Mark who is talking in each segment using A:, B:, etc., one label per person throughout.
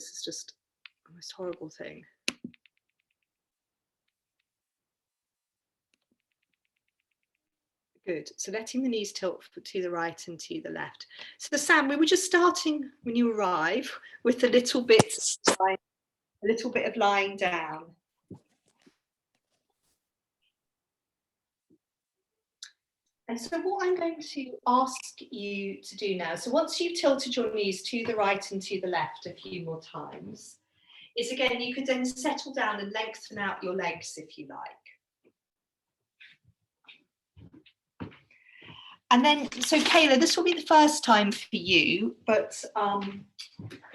A: This is just the most horrible thing. Good. So letting the knees tilt to the right and to the left. So Sam, we were just starting when you arrive with a little bit of lying down. And so what I'm going to ask you to do now, so once you've tilted your knees to the right and to the left a few more times, is again, you could then settle down and lengthen out your legs if you like. And then, so Kayla, this will be the first time for you, but for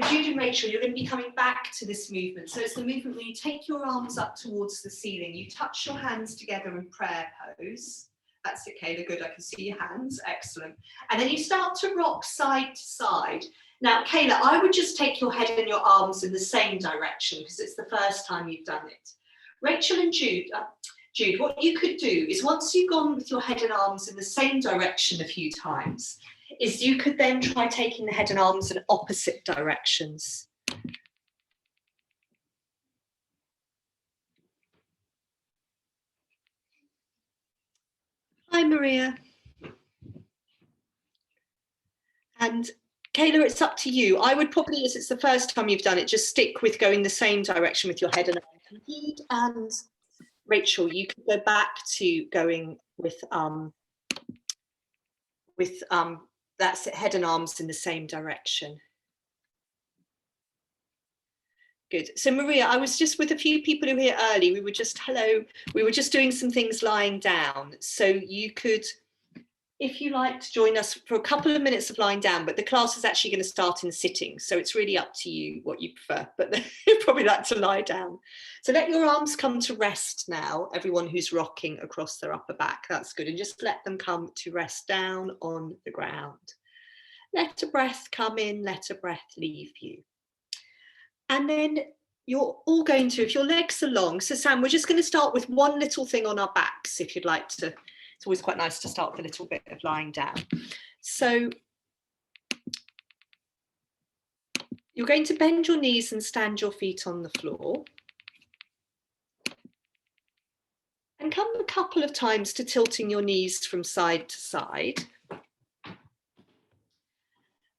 A: Jude and Rachel, you're going to be coming back to this movement. So it's the movement where you take your arms up towards the ceiling, you touch your hands together in prayer pose. That's it, Kayla, good, I can see your hands, excellent. And then you start to rock side to side. Now, Kayla, I would just take your head and your arms in the same direction because it's the first time you've done it. Rachel and Jude, what you could do is once you've gone with your head and arms in the same direction a few times, is you could then try taking the head and arms in opposite directions. Hi, Maria. And Kayla, it's up to you. I would probably, as it's the first time you've done it, just stick with going the same direction with your head and arms. And Rachel, you could go back to going with that's it, head and arms in the same direction. Good. So Maria, I was just with a few people who were here early. We were just doing some things lying down. So you could, if you like, to join us for a couple of minutes of lying down, but the class is actually going to start in sitting. So it's really up to you what you prefer, but you'd probably like to lie down. So let your arms come to rest now, everyone who's rocking across their upper back, that's good. And just let them come to rest down on the ground. Let a breath come in, let a breath leave you. And then you're all going to, if your legs are long, so Sam, we're just going to start with one little thing on our backs, if you'd like to. It's always quite nice to start with a little bit of lying down. So you're going to bend your knees and stand your feet on the floor. And come a couple of times to tilting your knees from side to side.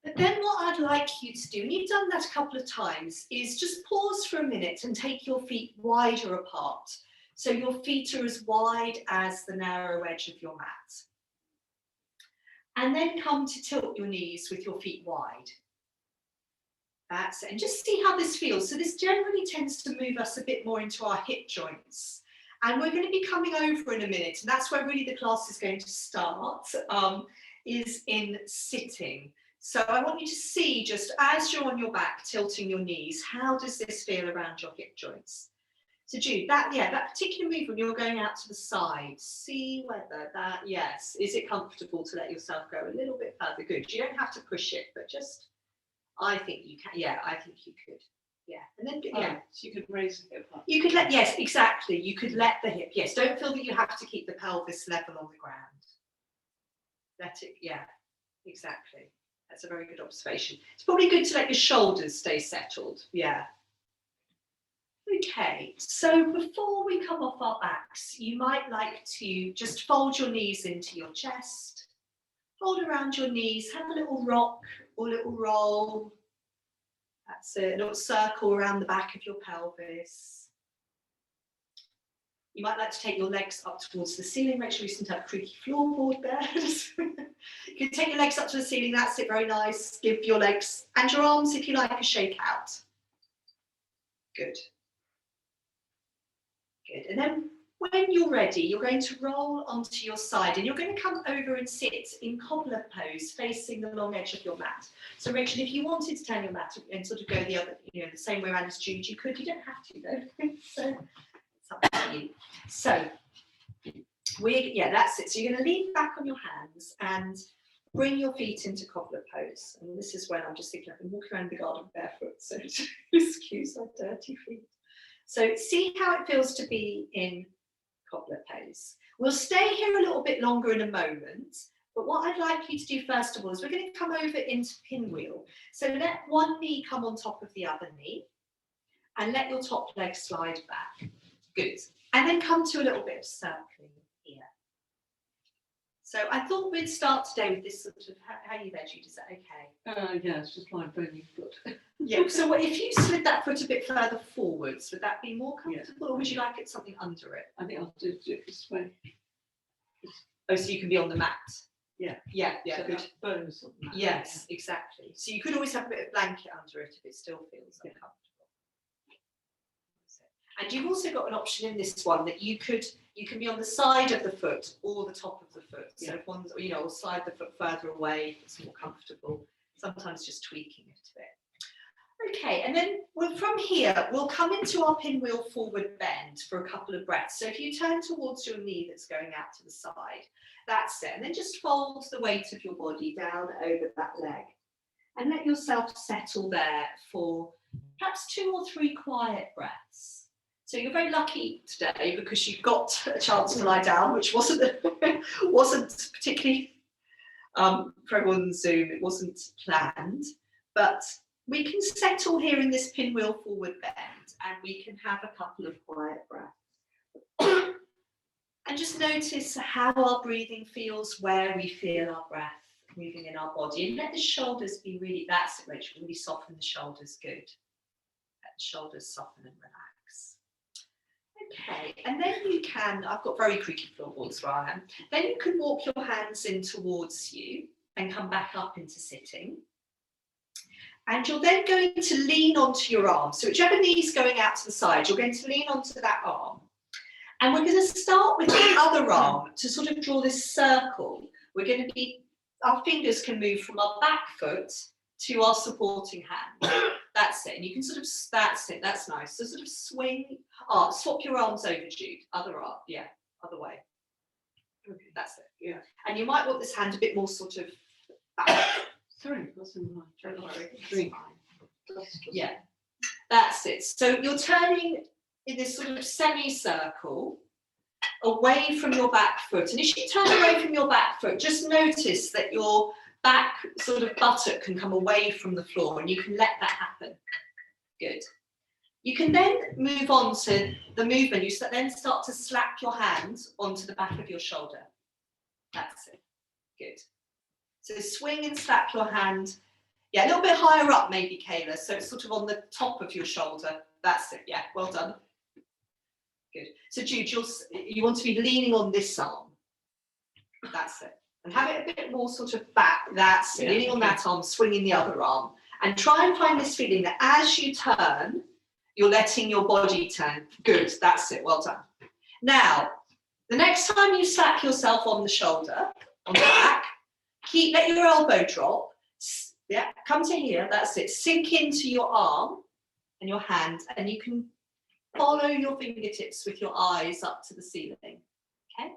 A: But then what I'd like you to do, and you've done that a couple of times, is just pause for a minute and take your feet wider apart. So your feet are as wide as the narrow edge of your mat. And then come to tilt your knees with your feet wide. That's it. And just see how this feels. So this generally tends to move us a bit more into our hip joints. And we're going to be coming over in a minute. And that's where really the class is going to start, is in sitting. So I want you to see, just as you're on your back, tilting your knees, how does this feel around your hip joints? So Jude, that particular movement, you're going out to the side. See whether that, yes, is it comfortable to let yourself go a little bit further? Good. You don't have to push it, but just, I think you can. Yeah, I think you could. Yeah, and then
B: so you could raise the hip up.
A: You could let, yes, exactly. You could let the hip, yes. Don't feel that you have to keep the pelvis level on the ground. Let it, yeah, exactly. That's a very good observation. It's probably good to let your shoulders stay settled. Yeah. Okay, so before we come off our backs, you might like to just fold your knees into your chest, hold around your knees, have a little rock or little roll. That's it, a little circle around the back of your pelvis. You might like to take your legs up towards the ceiling. Make sure you don't have a creaky floorboard there. You can take your legs up to the ceiling, that's it, very nice. Give your legs and your arms, if you like, a shake out. Good. Good, and then when you're ready, you're going to roll onto your side and you're going to come over and sit in cobbler pose, facing the long edge of your mat. So Rachel, if you wanted to turn your mat and sort of go the other, the same way around as Jude, you could. You don't have to though. So it's up to you. So that's it. So you're going to lean back on your hands and bring your feet into cobbler pose. And this is when I'm just thinking I've been walking around the garden barefoot, so excuse my dirty feet. So see how it feels to be in cobbler pose. We'll stay here a little bit longer in a moment, But what I'd like you to do first of all is we're going to come over into pinwheel. So let one knee come on top of the other knee and let your top leg slide back. Good. And then come to a little bit of circling here. So I thought we'd start today with this sort of, how you there, Jude, is that okay?
B: Yeah, it's just my bony foot.
A: Yeah, so if you slid that foot a bit further forwards, would that be more comfortable, or would you like it something under it?
B: I think I'll do it this way.
A: Oh, so you can be on the mat?
B: Yeah.
A: Yeah,
B: So
A: good.
B: bones on that.
A: Yes, exactly. So you could always have a bit of blanket under it if it still feels uncomfortable. And you've also got an option in this one that you can be on the side of the foot or the top of the foot. So if one's, or slide the foot further away, it's more comfortable. Sometimes just tweaking it a bit. Okay, and then from here, we'll come into our pinwheel forward bend for a couple of breaths. So if you turn towards your knee that's going out to the side, that's it. And then just fold the weight of your body down over that leg. And let yourself settle there for perhaps 2 or 3 quiet breaths. So you're very lucky today because you got a chance to lie down, which wasn't particularly, for everyone on Zoom, it wasn't planned. But we can settle here in this pinwheel forward bend and we can have a couple of quiet breaths. And just notice how our breathing feels, where we feel our breath moving in our body. And let the shoulders be really, that's it, Rachel, really soften the shoulders, good. Let the shoulders soften and relax. Okay, and then you can, I've got very creaky floorboards where I am, then you can walk your hands in towards you and come back up into sitting. And you're then going to lean onto your arm. So whichever knee's going out to the side, you're going to lean onto that arm. And we're going to start with the other arm to sort of draw this circle. We're going to be, our fingers can move from our back foot to our supporting hand. That's it. And you can sort of, that's it, that's nice. So sort of swing, swap your arms over, Jude. Other arm, yeah, other way. Okay, that's it.
B: Yeah.
A: And you might want this hand a bit more sort of back.
B: Sorry, wasn't mine.
A: Don't worry.
B: Drink.
A: Yeah, that's it. So you're turning in this sort of semicircle away from your back foot. And as you turn away from your back foot, just notice that your back sort of buttock can come away from the floor and you can let that happen. Good. You can then move on to the movement. You then start to slap your hands onto the back of your shoulder. That's it. Good. So swing and slap your hand. Yeah, a little bit higher up maybe, Kayla. So it's sort of on the top of your shoulder. That's it. Yeah, well done. Good. So Jude, you want to be leaning on this arm. That's it. And have it a bit more sort of back. That's it. Leaning on that arm, swinging the other arm. And try and find this feeling that as you turn, you're letting your body turn. Good. That's it. Well done. Now, the next time you slap yourself on the shoulder, on the back, let your elbow drop. Yeah, come to here. That's it. Sink into your arm and your hand, and you can follow your fingertips with your eyes up to the ceiling. Okay,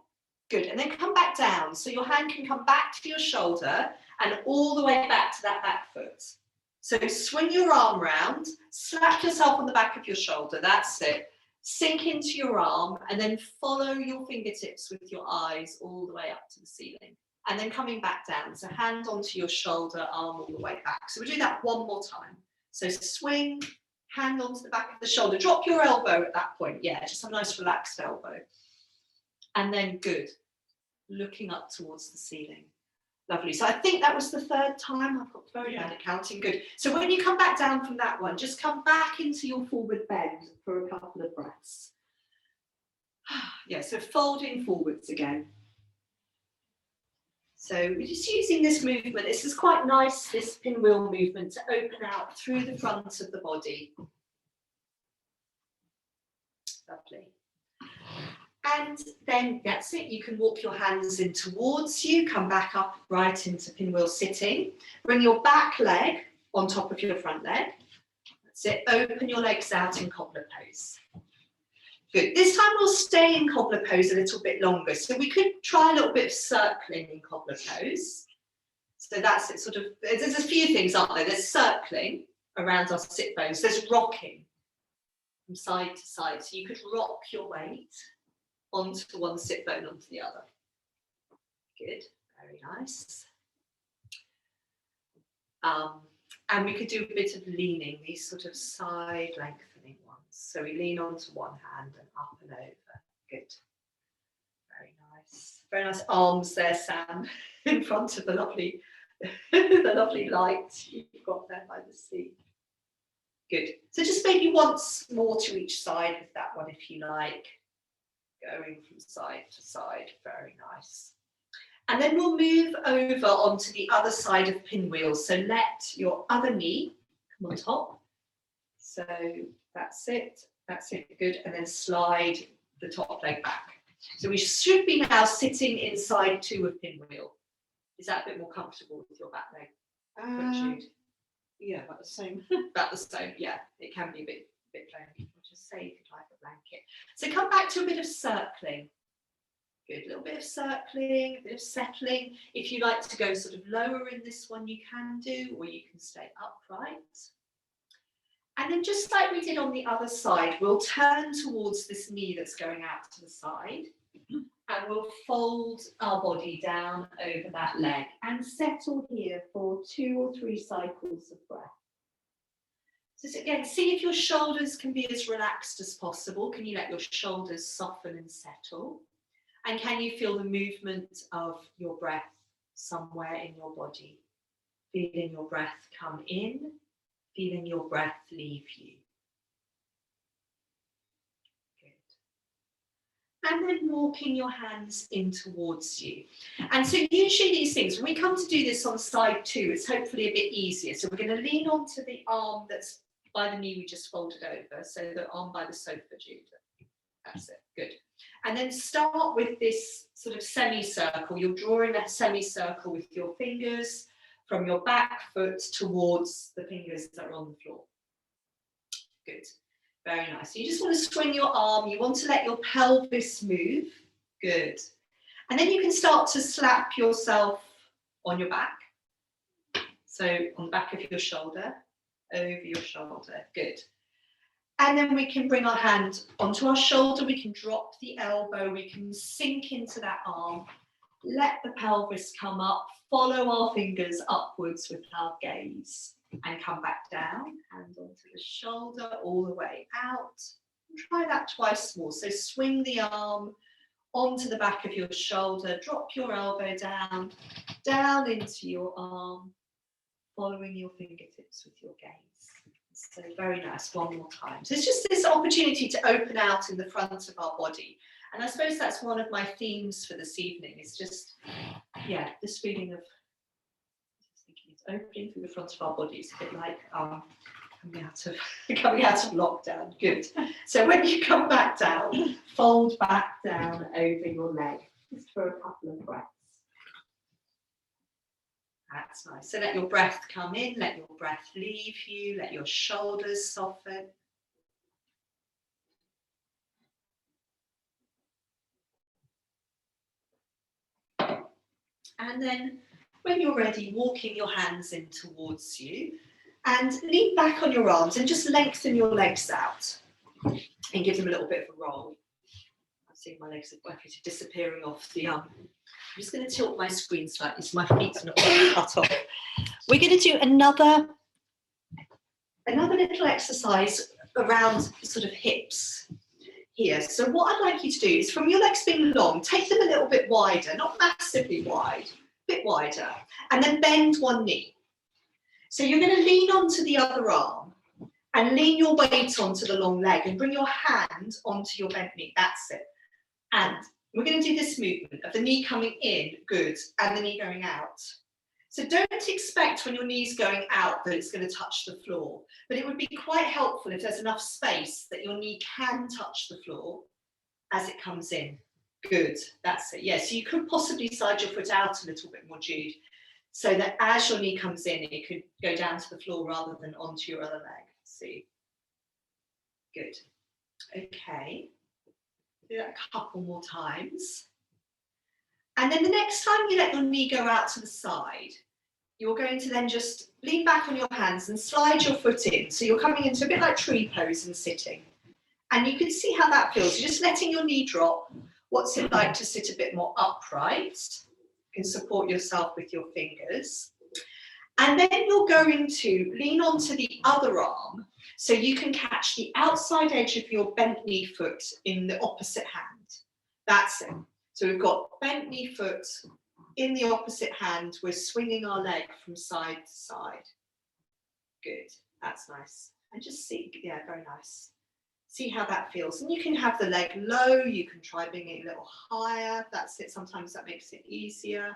A: good. And then come back down. So your hand can come back to your shoulder and all the way back to that back foot. So swing your arm round, slap yourself on the back of your shoulder. That's it. Sink into your arm and then follow your fingertips with your eyes all the way up to the ceiling. And then coming back down. So hand onto your shoulder, arm all the way back. So we'll do that one more time. So swing, hand onto the back of the shoulder. Drop your elbow at that point. Yeah, just a nice relaxed elbow. And then good. Looking up towards the ceiling. Lovely. So I think that was the 3rd time. I've got very bad at counting. Good. So when you come back down from that one, just come back into your forward bend for a couple of breaths. Yeah, so folding forwards again. So we're just using this movement. This is quite nice, this pinwheel movement, to open out through the front of the body. Lovely. And then that's it. You can walk your hands in towards you, come back up right into pinwheel sitting. Bring your back leg on top of your front leg. That's it. Open your legs out in cobbler pose. Good. This time we'll stay in cobbler pose a little bit longer. So we could try a little bit of circling in cobbler pose. So that's it. Sort of, there's a few things, aren't there? There's circling around our sit bones. There's rocking from side to side. So you could rock your weight onto one sit bone onto the other. Good. Very nice. And we could do a bit of leaning, these sort of side lengthening ones. So we lean onto one hand and up and over. Good. Very nice. Very nice arms there, Sam, in front of the lovely, the lovely light you've got there by the sea. Good. So just maybe once more to each side with that one, if you like. Going from side to side. Very nice. And then we'll move over onto the other side of pinwheel. So let your other knee come on top. So that's it. That's it. Good. And then slide the top leg back. So we should be now sitting inside two of pinwheel. Is that a bit more comfortable with your back leg?
B: Yeah, about the same.
A: About the same, yeah. It can be a bit plain. I'll just say if you'd like a blanket. So come back to a bit of circling. Good, a little bit of circling, a bit of settling. If you like to go sort of lower in this one, you can do, or you can stay upright. And then just like we did on the other side, we'll turn towards this knee that's going out to the side. And we'll fold our body down over that leg and settle here for 2 or 3 cycles of breath. So again, see if your shoulders can be as relaxed as possible. Can you let your shoulders soften and settle? And can you feel the movement of your breath somewhere in your body? Feeling your breath come in, feeling your breath leave you. And then walking your hands in towards you. And so usually these things, when we come to do this on side 2, it's hopefully a bit easier. So we're going to lean onto the arm that's by the knee we just folded over. So the arm by the sofa, Jude. That's it, good. And then start with this sort of semicircle. You're drawing a semicircle with your fingers from your back foot towards the fingers that are on the floor. Good. Very nice. You just want to swing your arm. You want to let your pelvis move. Good. And then you can start to slap yourself on your back. So on the back of your shoulder, over your shoulder. Good. And then we can bring our hand onto our shoulder. We can drop the elbow. We can sink into that arm. Let the pelvis come up. Follow our fingers upwards with our gaze. And come back down, hand onto the shoulder, all the way out. And try that twice more. So swing the arm onto the back of your shoulder, drop your elbow down, down into your arm, following your fingertips with your gaze. So very nice, one more time. So it's just this opportunity to open out in the front of our body. And I suppose that's one of my themes for this evening, is just, yeah, this feeling of opening through the front of our bodies, a bit like coming out of lockdown. Good. So when you come back down, fold back down over your leg, just for a couple of breaths. That's nice. So let your breath come in, let your breath leave you, let your shoulders soften. And then when you're ready, walking your hands in towards you and lean back on your arms and just lengthen your legs out and give them a little bit of a roll. I'm seeing my legs are disappearing off the I'm just going to tilt my screen slightly so my feet's not cut off. We're going to do another little exercise around sort of hips here. So what I'd like you to do is, from your legs being long, take them a little bit wider, not massively wide, bit wider, and then bend one knee. So you're going to lean onto the other arm and lean your weight onto the long leg and bring your hand onto your bent knee. That's it. And we're going to do this movement of the knee coming in, good, and the knee going out. So don't expect when your knee's going out that it's going to touch the floor, but it would be quite helpful if there's enough space that your knee can touch the floor as it comes in. Good, that's it. Yes, so you could possibly slide your foot out a little bit more, Jude, so that as your knee comes in, it could go down to the floor rather than onto your other leg. See? Good. Okay. Do that a couple more times. And then the next time you let your knee go out to the side, you're going to then just lean back on your hands and slide your foot in. So you're coming into a bit like tree pose and sitting. And you can see how that feels. You're just letting your knee drop. What's it like to sit a bit more upright? You can support yourself with your fingers. And then you're going to lean onto the other arm so you can catch the outside edge of your bent knee foot in the opposite hand. That's it. So we've got bent knee foot in the opposite hand. We're swinging our leg from side to side. Good, that's nice. And just see, yeah, very nice. See how that feels. And you can have the leg low, you can try bringing it a little higher. That's it, sometimes that makes it easier.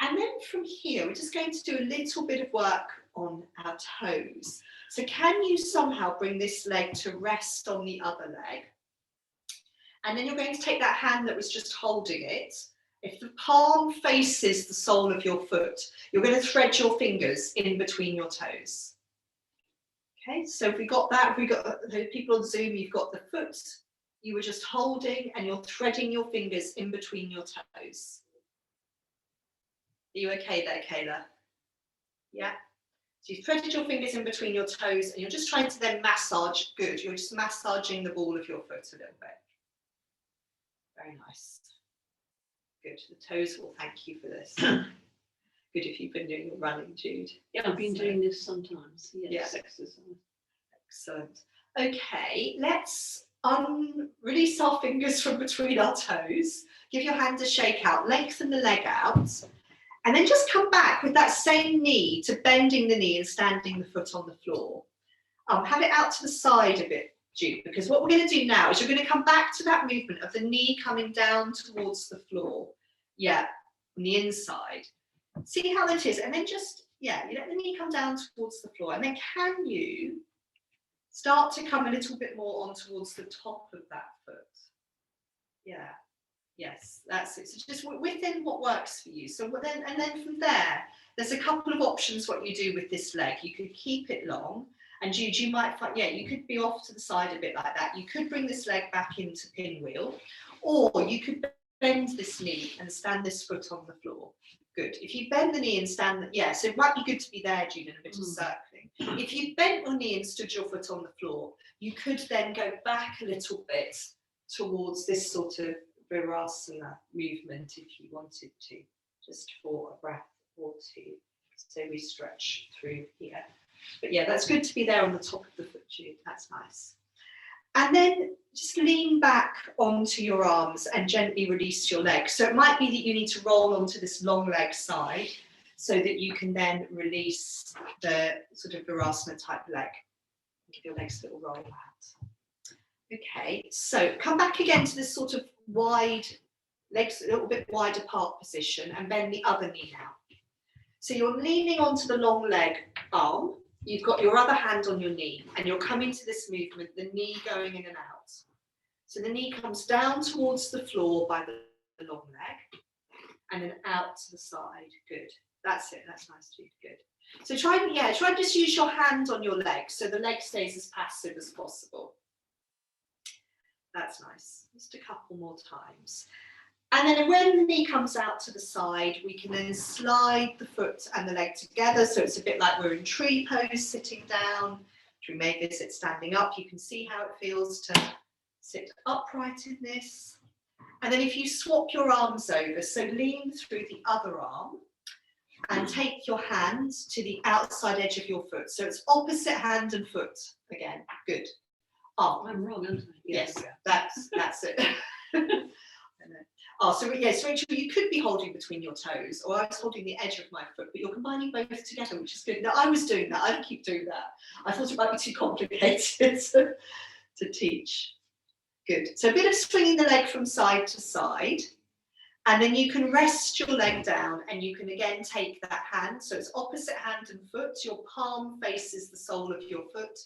A: And then from here, we're just going to do a little bit of work on our toes. So can you somehow bring this leg to rest on the other leg? And then you're going to take that hand that was just holding it. If the palm faces the sole of your foot, you're going to thread your fingers in between your toes. Okay, so if we got that, if we got the people on Zoom, you've got the foot you were just holding and you're threading your fingers in between your toes. Are you okay there, Kayla? Yeah? So you've threaded your fingers in between your toes and you're just trying to then massage. Good, you're just massaging the ball of your foot a little bit. Very nice. Good, the toes will thank you for this. Good if you've been doing your running, Jude.
B: Yeah, I've been doing this sometimes. Yes,
A: Yeah.
B: exercise.
A: Excellent. Okay, let's release our fingers from between our toes. Give your hand a shake out, lengthen the leg out. And then just come back with that same knee to bending the knee and standing the foot on the floor. Have it out to the side a bit, Jude, because what we're going to do now is you're going to come back to that movement of the knee coming down towards the floor. Yeah, on the inside. See how that is. And then just, yeah, you let the knee come down towards the floor. And then can you start to come a little bit more on towards the top of that foot? Yeah. Yes, that's it. So just within what works for you. So then, and then from there, there's a couple of options what you do with this leg. You could keep it long, and Jude, you might find, yeah, you could be off to the side a bit like that. You could bring this leg back into pinwheel, or you could bend this knee and stand this foot on the floor. Good. If you bend the knee and stand, yeah, so it might be good to be there, Jude, in a bit of circling. If you bent your knee and stood your foot on the floor, you could then go back a little bit towards this sort of Virasana movement if you wanted to, just for a breath or two. So we stretch through here. But yeah, that's good to be there on the top of the foot, Jude. That's nice. And then just lean back onto your arms and gently release your legs. So it might be that you need to roll onto this long leg side so that you can then release the sort of Virasana type leg. Give your legs a little roll out. Okay, so come back again to this sort of wide, legs a little bit wide apart position, and bend the other knee now. So you're leaning onto the long leg arm, you've got your other hand on your knee, and you're coming to this movement, the knee going in and out. So the knee comes down towards the floor by the long leg, and then out to the side. Good, that's it, that's nice, Jude, good. So try and just use your hand on your leg, so the leg stays as passive as possible. That's nice. Just a couple more times. And then when the knee comes out to the side, we can then slide the foot and the leg together. So it's a bit like we're in tree pose, sitting down. We may visit standing up. You can see how it feels to sit upright in this. And then if you swap your arms over, so lean through the other arm and take your hand to the outside edge of your foot. So it's opposite hand and foot again. Good. Oh,
B: I'm wrong, aren't I?
A: yes, that's it. Oh, so yes, Rachel, you could be holding between your toes, or I was holding the edge of my foot, but you're combining both together, which is good. Now, I was doing that. I keep doing that. I thought it might be too complicated to teach. Good. So a bit of swinging the leg from side to side, and then you can rest your leg down, and you can again take that hand. So it's opposite hand and foot. Your palm faces the sole of your foot.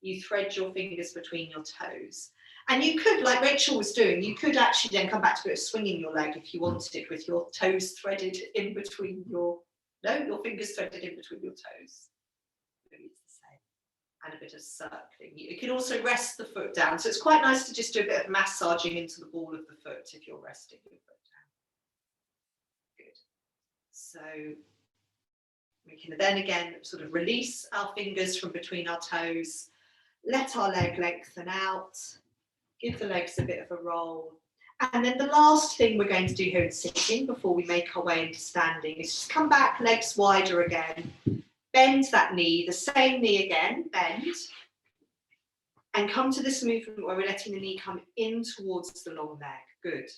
A: You thread your fingers between your toes. And you could, like Rachel was doing, you could actually then come back to a bit of swinging your leg if you wanted, with your toes threaded in between your fingers threaded in between your toes. Maybe it's the same. And a bit of circling. You can also rest the foot down. So it's quite nice to just do a bit of massaging into the ball of the foot if you're resting your foot down. Good. So we can then again sort of release our fingers from between our toes. Let our leg lengthen out, give the legs a bit of a roll, And then the last thing we're going to do here in sitting before we make our way into standing is just come back, legs wider again. Bend that knee, the same knee again, bend. And come to this movement where we're letting the knee come in towards the long leg. Good.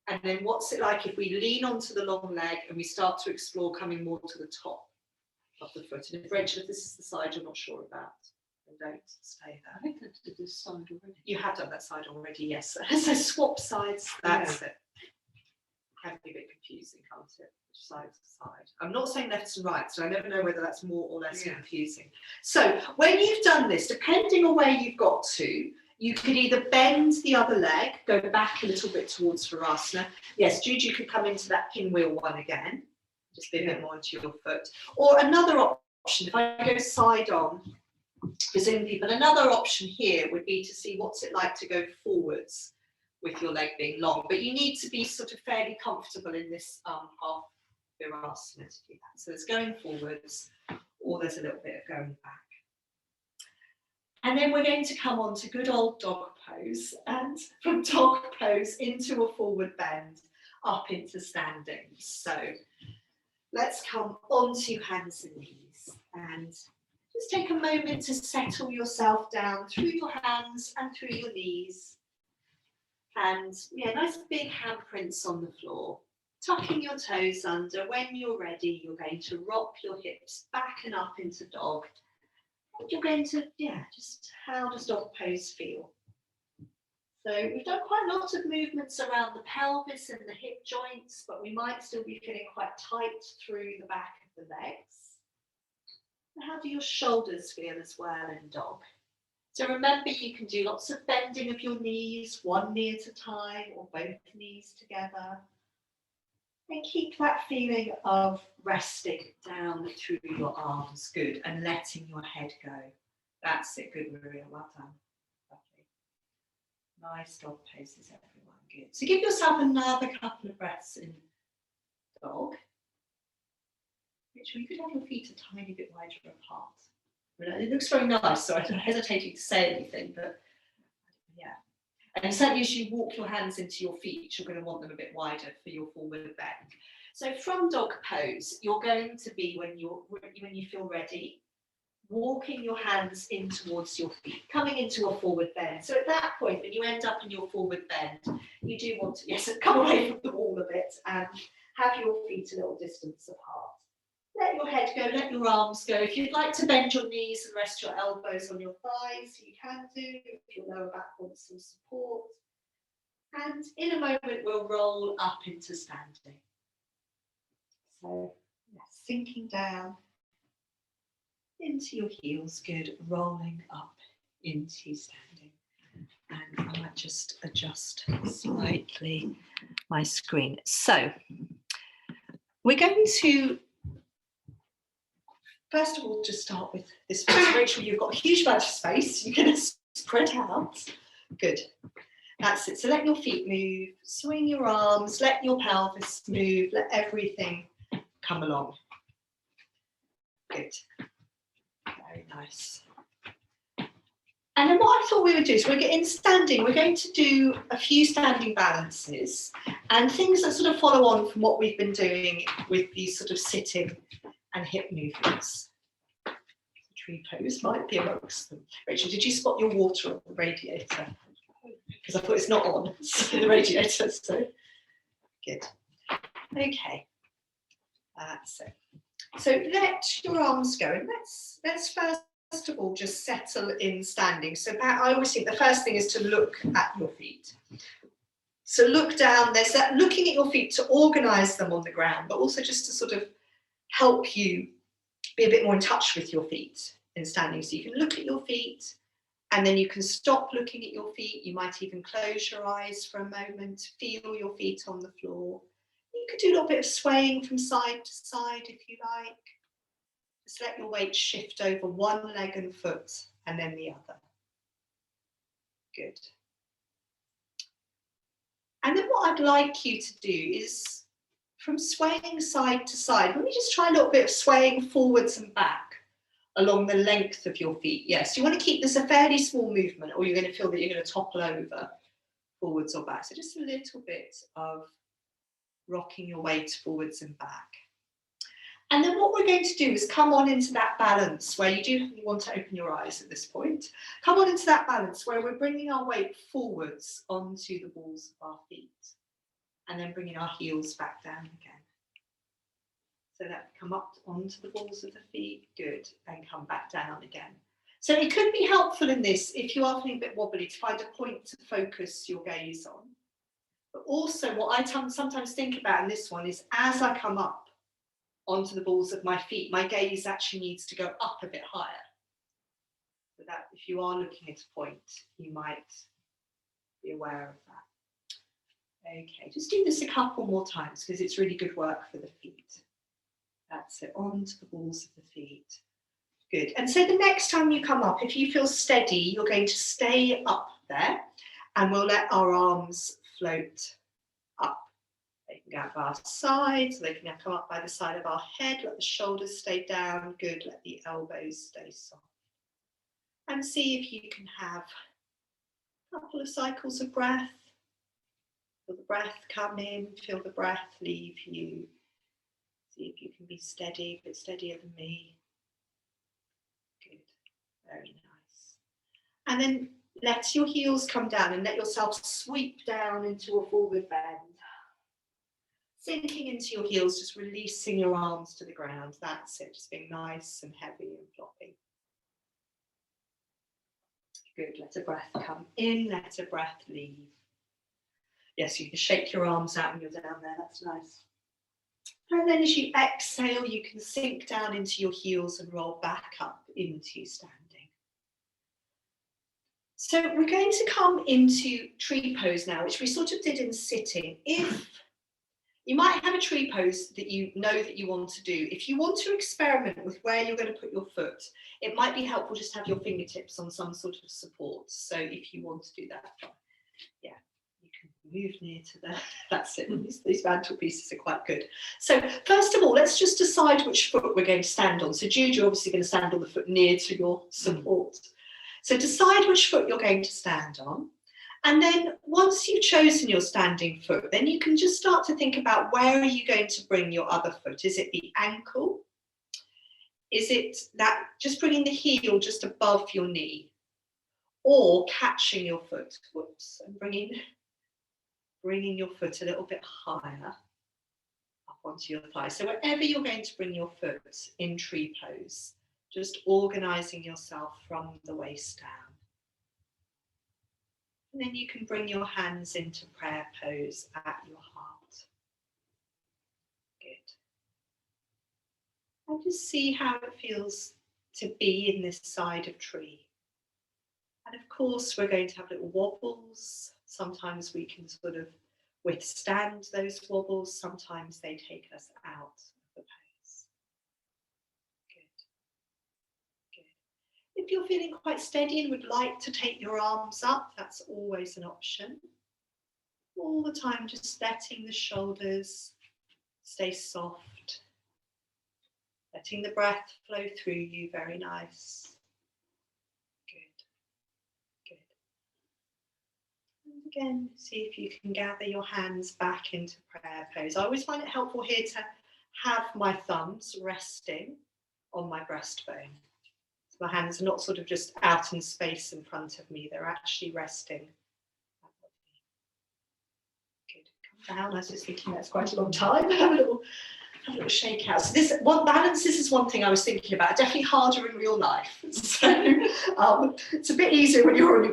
A: And then what's it like if we lean onto the long leg and we start to explore coming more to the top of the foot? And if Rachel, if this is the side you're not sure about, then don't stay there.
B: I think I did this side already.
A: You have done that side already, yes. So swap sides, that's it. Can be a bit confusing, can't it? Which side to side. I'm not saying left and right, so I never know whether that's more or less confusing. So when you've done this, depending on where you've got to, you could either bend the other leg, go back a little bit towards Virasana. Yes, Jude, you could come into that pinwheel one again, just be a bit more into your foot. Or another option, if I go side on, presumably, but another option here would be to see what's it like to go forwards with your leg being long. But you need to be sort of fairly comfortable in this half Virasana to do that. So there's going forwards, or there's a little bit of going back. And then we're going to come on to good old dog pose, and from dog pose into a forward bend, up into standing. So let's come onto hands and knees, and just take a moment to settle yourself down through your hands and through your knees. And yeah, nice big handprints on the floor. Tucking your toes under. When you're ready, you're going to rock your hips back and up into dog. You're going to, just how does dog pose feel? So we've done quite a lot of movements around the pelvis and the hip joints, but we might still be feeling quite tight through the back of the legs. And how do your shoulders feel as well in dog? So remember, you can do lots of bending of your knees, one knee at a time or both knees together. And keep that feeling of resting down through your arms, good, and letting your head go. That's it, good, Maria, well done. Lovely. Nice dog poses, everyone, good. So give yourself another couple of breaths in dog. Rachel, you could have your feet a tiny bit wider apart. It looks very nice, so I'm hesitating to say anything, but yeah. And certainly as you walk your hands into your feet, you're going to want them a bit wider for your forward bend. So from dog pose, you're going to be, when you feel ready, walking your hands in towards your feet, coming into a forward bend. So at that point, when you end up in your forward bend, you do want to, come away from the wall a bit and have your feet a little distance apart. Let your head go, let your arms go. If you'd like to bend your knees and rest your elbows on your thighs, you can do. If your lower back wants some support. And in a moment, we'll roll up into standing. So, sinking down into your heels, good. Rolling up into standing. And I might just adjust slightly my screen. So, we're going to first of all, just start with this one. Rachel, you've got a huge amount of space. You can spread out. Good. That's it. So let your feet move. Swing your arms. Let your pelvis move. Let everything come along. Good. Very nice. And then what I thought we would do is we're getting standing. We're going to do a few standing balances and things that sort of follow on from what we've been doing with these sort of sitting and hip movements. Tree pose might be amongst them. Rachel, did you spot your water on the radiator? Because I thought it's not on the radiator, so good. Okay, that's it. So let your arms go, and let's first of all just settle in standing. So I always think the first thing is to look at your feet. So look down. There's that looking at your feet to organise them on the ground, but also just to sort of help you be a bit more in touch with your feet in standing. So you can look at your feet and then you can stop looking at your feet. You might even close your eyes for a moment, feel your feet on the floor. You could do a little bit of swaying from side to side if you like. Just let your weight shift over one leg and foot and then the other. Good. And then what I'd like you to do is, from swaying side to side, let me just try a little bit of swaying forwards and back along the length of your feet. Yes, you want to keep this a fairly small movement or you're going to feel that you're going to topple over. forwards or back. So just a little bit of rocking your weight forwards and back. And then what we're going to do is come on into that balance where you do want to open your eyes at this point. Come on into that balance where we're bringing our weight forwards onto the balls of our feet and then bringing our heels back down again. So that come up onto the balls of the feet, good, and come back down again. So it could be helpful in this, if you are feeling a bit wobbly, to find a point to focus your gaze on. But also what I sometimes think about in this one is as I come up onto the balls of my feet, my gaze actually needs to go up a bit higher. So that if you are looking at a point, you might be aware of that. Okay, just do this a couple more times because it's really good work for the feet. That's it, onto the balls of the feet. Good. And so the next time you come up, if you feel steady, you're going to stay up there and we'll let our arms float up. They can go up our sides, they can come up by the side of our head, let the shoulders stay down, good, let the elbows stay soft. And see if you can have a couple of cycles of breath. Feel the breath come in, feel the breath leave you. See if you can be steady, a bit steadier than me. Good, very nice. And then let your heels come down and let yourself sweep down into a forward bend. Sinking into your heels, just releasing your arms to the ground. That's it, just being nice and heavy and floppy. Good, let a breath come in, let a breath leave. Yes, you can shake your arms out when you're down there, that's nice. And then as you exhale, you can sink down into your heels and roll back up into standing. So we're going to come into tree pose now, which we sort of did in sitting. If you might have a tree pose that you know that you want to do. If you want to experiment with where you're going to put your foot, it might be helpful just to have your fingertips on some sort of support. So if you want to do that, yeah, you can move near to the, that's it. These mantelpieces are quite good. So first of all, let's just decide which foot we're going to stand on. So Jude, you're obviously going to stand on the foot near to your support. So decide which foot you're going to stand on. And then once you've chosen your standing foot, then you can just start to think about where are you going to bring your other foot? Is it the ankle? Is it that just bringing the heel just above your knee? Or catching your foot, whoops, and bringing your foot a little bit higher up onto your thigh. So wherever you're going to bring your foot in tree pose, just organising yourself from the waist down. And then you can bring your hands into prayer pose at your heart. Good. And just see how it feels to be in this side of tree. And of course, we're going to have little wobbles. Sometimes we can sort of withstand those wobbles. Sometimes they take us out of the pose. If you're feeling quite steady and would like to take your arms up, that's always an option. All the time, just letting the shoulders stay soft. Letting the breath flow through you, very nice. Good, good. And again, see if you can gather your hands back into prayer pose. I always find it helpful here to have my thumbs resting on my breastbone. My hands are not sort of just out in space in front of me, they're actually resting. Good, come down. I was just thinking that's quite a long time. Have a little shake out. So this is one thing I was thinking about, definitely harder in real life. So it's a bit easier when you're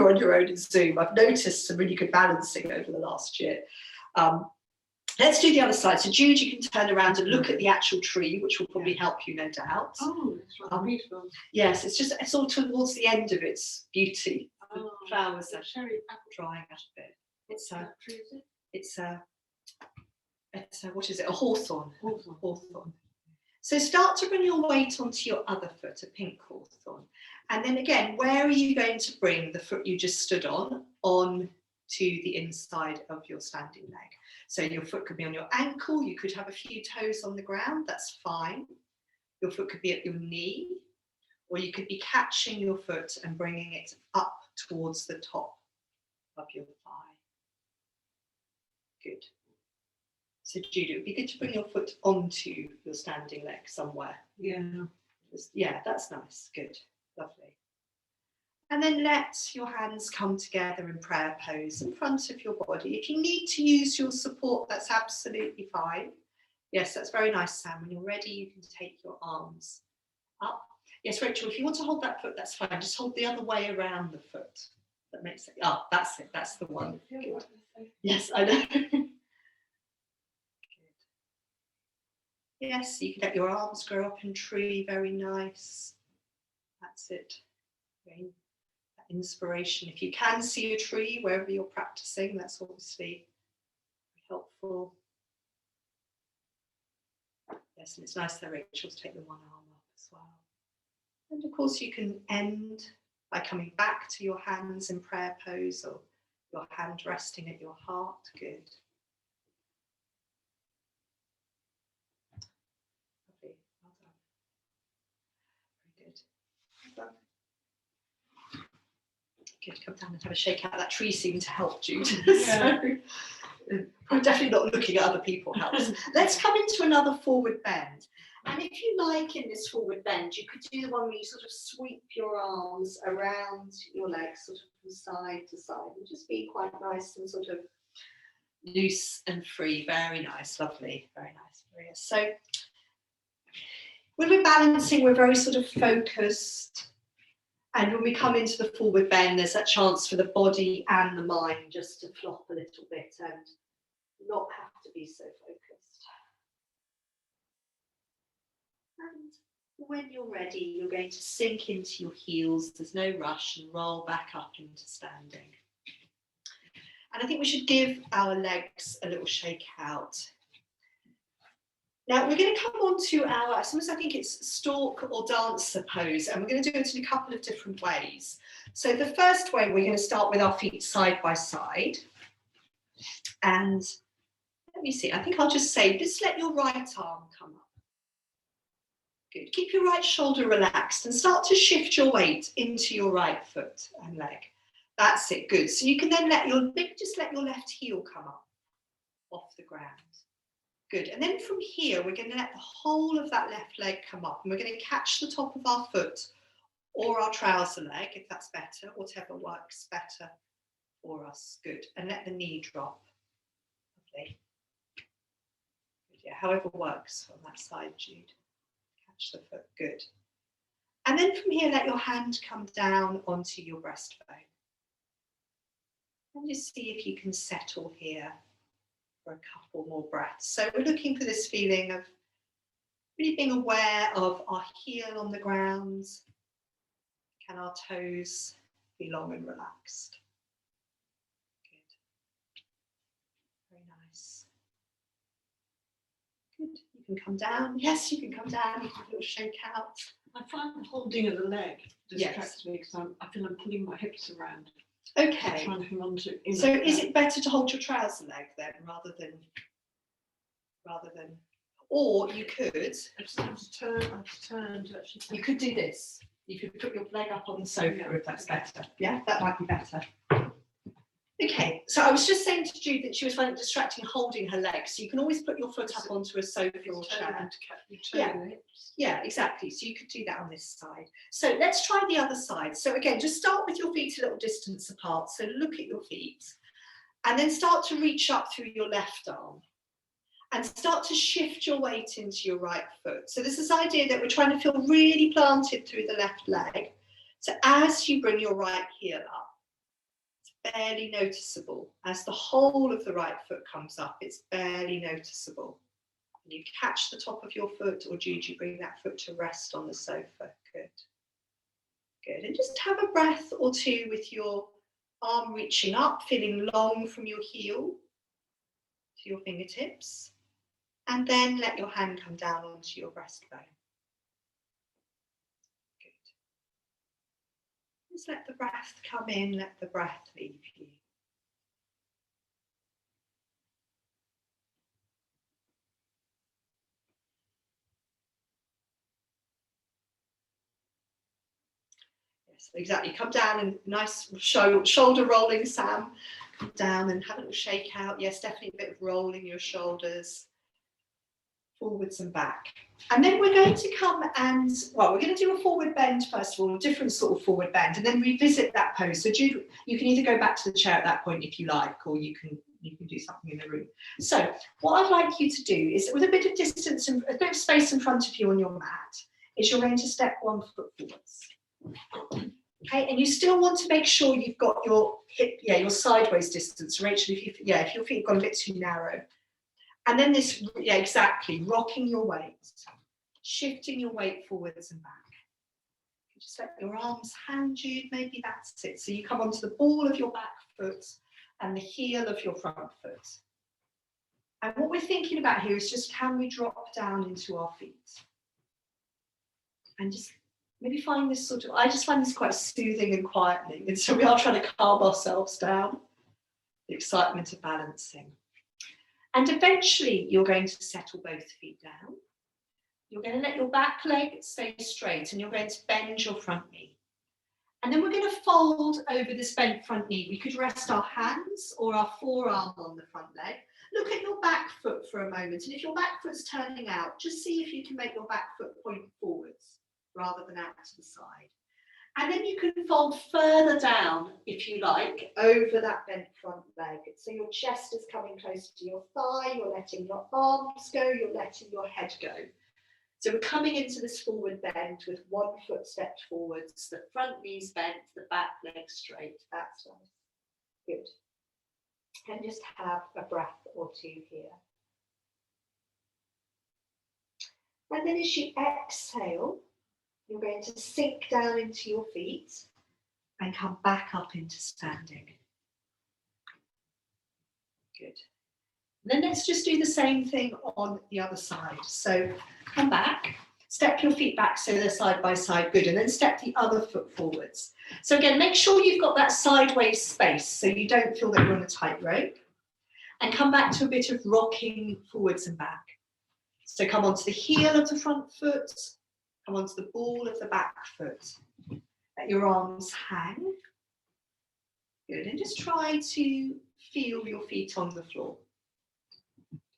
A: on your own in Zoom. I've noticed some really good balancing over the last year. Let's do the other side. So Jude, you can turn around and look at the actual tree, which will probably help you, no doubt.
B: Oh, it's really beautiful.
A: Yes, it's all towards the end of its beauty. The flowers are drying out a bit. What is it? A hawthorn. Hawthorn. So start to bring your weight onto your other foot, a pink hawthorn. And then again, where are you going to bring the foot you just stood on to the inside of your standing leg? So your foot could be on your ankle, you could have a few toes on the ground, that's fine. Your foot could be at your knee, or you could be catching your foot and bringing it up towards the top of your thigh. Good. So Jude, it would be good to bring your foot onto your standing leg somewhere.
B: Yeah.
A: Yeah, that's nice. Good. Lovely. And then let your hands come together in prayer pose in front of your body. If you need to use your support, that's absolutely fine. Yes, that's very nice, Sam. When you're ready, you can take your arms up. Yes, Rachel, if you want to hold that foot, that's fine. Just hold the other way around the foot. That makes it. Oh, that's it. That's the one. Good. Yes, I know. Good. Yes, you can let your arms grow up in tree. Very nice. That's it. Again, that inspiration. If you can see a tree wherever you're practicing, that's obviously helpful. Yes, and it's nice there, Rachel, to take the one arm up as well. And of course, you can end by coming back to your hands in prayer pose or your hand resting at your heart. Good. Lovely. Well done. Very good. Well done. Good. Come down and have a shake out. That tree seemed to help, Jude.
B: Yeah.
A: So, definitely not looking at other people helps. Let's come into another forward bend. And if you like, in this forward bend, you could do the one where you sort of sweep your arms around your legs, sort of from side to side, and just be quite nice and sort of loose and free. Very nice, lovely, very nice, Maria. So when we're balancing, we're very sort of focused. And when we come into the forward bend, there's that chance for the body and the mind just to flop a little bit and not have to be so focused. And when you're ready, you're going to sink into your heels. There's no rush, and roll back up into standing. And I think we should give our legs a little shake out. Now we're going to come on to our, sometimes I think it's stalk or dancer pose, and we're going to do it in a couple of different ways. So the first way, we're going to start with our feet side by side. And let me see, I think I'll just say, just let your right arm come up. Good. Keep your right shoulder relaxed and start to shift your weight into your right foot and leg. That's it. Good. So you can then maybe just let your left heel come up off the ground. Good. And then from here, we're going to let the whole of that left leg come up, and we're going to catch the top of our foot or our trouser leg, if that's better, whatever works better for us. Good. And let the knee drop. Lovely. Good. Yeah, however works on that side, Jude. Catch the foot. Good. And then from here, let your hand come down onto your breastbone. And just see if you can settle here for a couple more breaths. So we're looking for this feeling of really being aware of our heel on the ground. Can our toes be long and relaxed? Good. Very nice. Good. You can come down. Yes, you can come down. You can have a little shake out.
B: I find the holding of the leg distracts me because I feel I'm pulling my hips around.
A: Okay.
B: I'm trying to hang on to it.
A: So is it better to hold your trouser leg then rather than, or you could,
B: I've turned to actually.
A: You could do this. You could put your leg up on the sofa if that's better. Yeah, that might be better. Okay, so I was just saying to Jude that she was finding it distracting holding her legs. So you can always put your foot up onto a sofa or chair. Yeah, exactly. So you could do that on this side. So let's try the other side. So again, just start with your feet a little distance apart. So look at your feet and then start to reach up through your left arm and start to shift your weight into your right foot. So this is the idea that we're trying to feel really planted through the left leg. So as you bring your right heel up, barely noticeable. As the whole of the right foot comes up, it's barely noticeable. And you catch the top of your foot, or Jude, you bring that foot to rest on the sofa. Good. Good. And just have a breath or two with your arm reaching up, feeling long from your heel to your fingertips. And then let your hand come down onto your breastbone. Just let the breath come in, let the breath leave you. Yes, exactly. Come down and nice shoulder rolling, Sam. down and have a little shake out. Yes, definitely a bit of rolling your shoulders forwards and back. And then we're going to come and, well, we're going to do a forward bend first of all, a different sort of forward bend, and then revisit that pose. So Jude, you can either go back to the chair at that point if you like, or you can do something in the room. So what I'd like you to do is, with a bit of distance and a bit of space in front of you on your mat, is you're going to step 1 foot forwards. Okay, and you still want to make sure you've got your hip, your sideways distance. Rachel, if your feet have gone a bit too narrow. And then this, exactly, rocking your weight, shifting your weight forwards and back. Just let your arms hang, Jude, maybe that's it. So you come onto the ball of your back foot and the heel of your front foot. And what we're thinking about here is just, can we drop down into our feet? And just maybe find this sort of, I just find this quite soothing and quietening. And so we are trying to calm ourselves down, the excitement of balancing. And eventually you're going to settle both feet down. You're going to let your back leg stay straight and you're going to bend your front knee. And then we're going to fold over this bent front knee. We could rest our hands or our forearm on the front leg. Look at your back foot for a moment. And if your back foot's turning out, just see if you can make your back foot point forwards rather than out to the side. And then you can fold further down, if you like, over that bent front leg. So your chest is coming close to your thigh, you're letting your arms go, you're letting your head go. So we're coming into this forward bend with 1 foot stepped forwards, the front knees bent, the back leg straight. That's nice. Good. And just have a breath or two here. And then as you exhale, you're going to sink down into your feet and come back up into standing. Good. And then let's just do the same thing on the other side. So come back, step your feet back so they're side by side. Good. And then step the other foot forwards. So again, make sure you've got that sideways space so you don't feel that you're on a tightrope. And come back to a bit of rocking forwards and back. So come onto the heel of the front foot. Come onto the ball of the back foot. Let your arms hang. Good, and just try to feel your feet on the floor.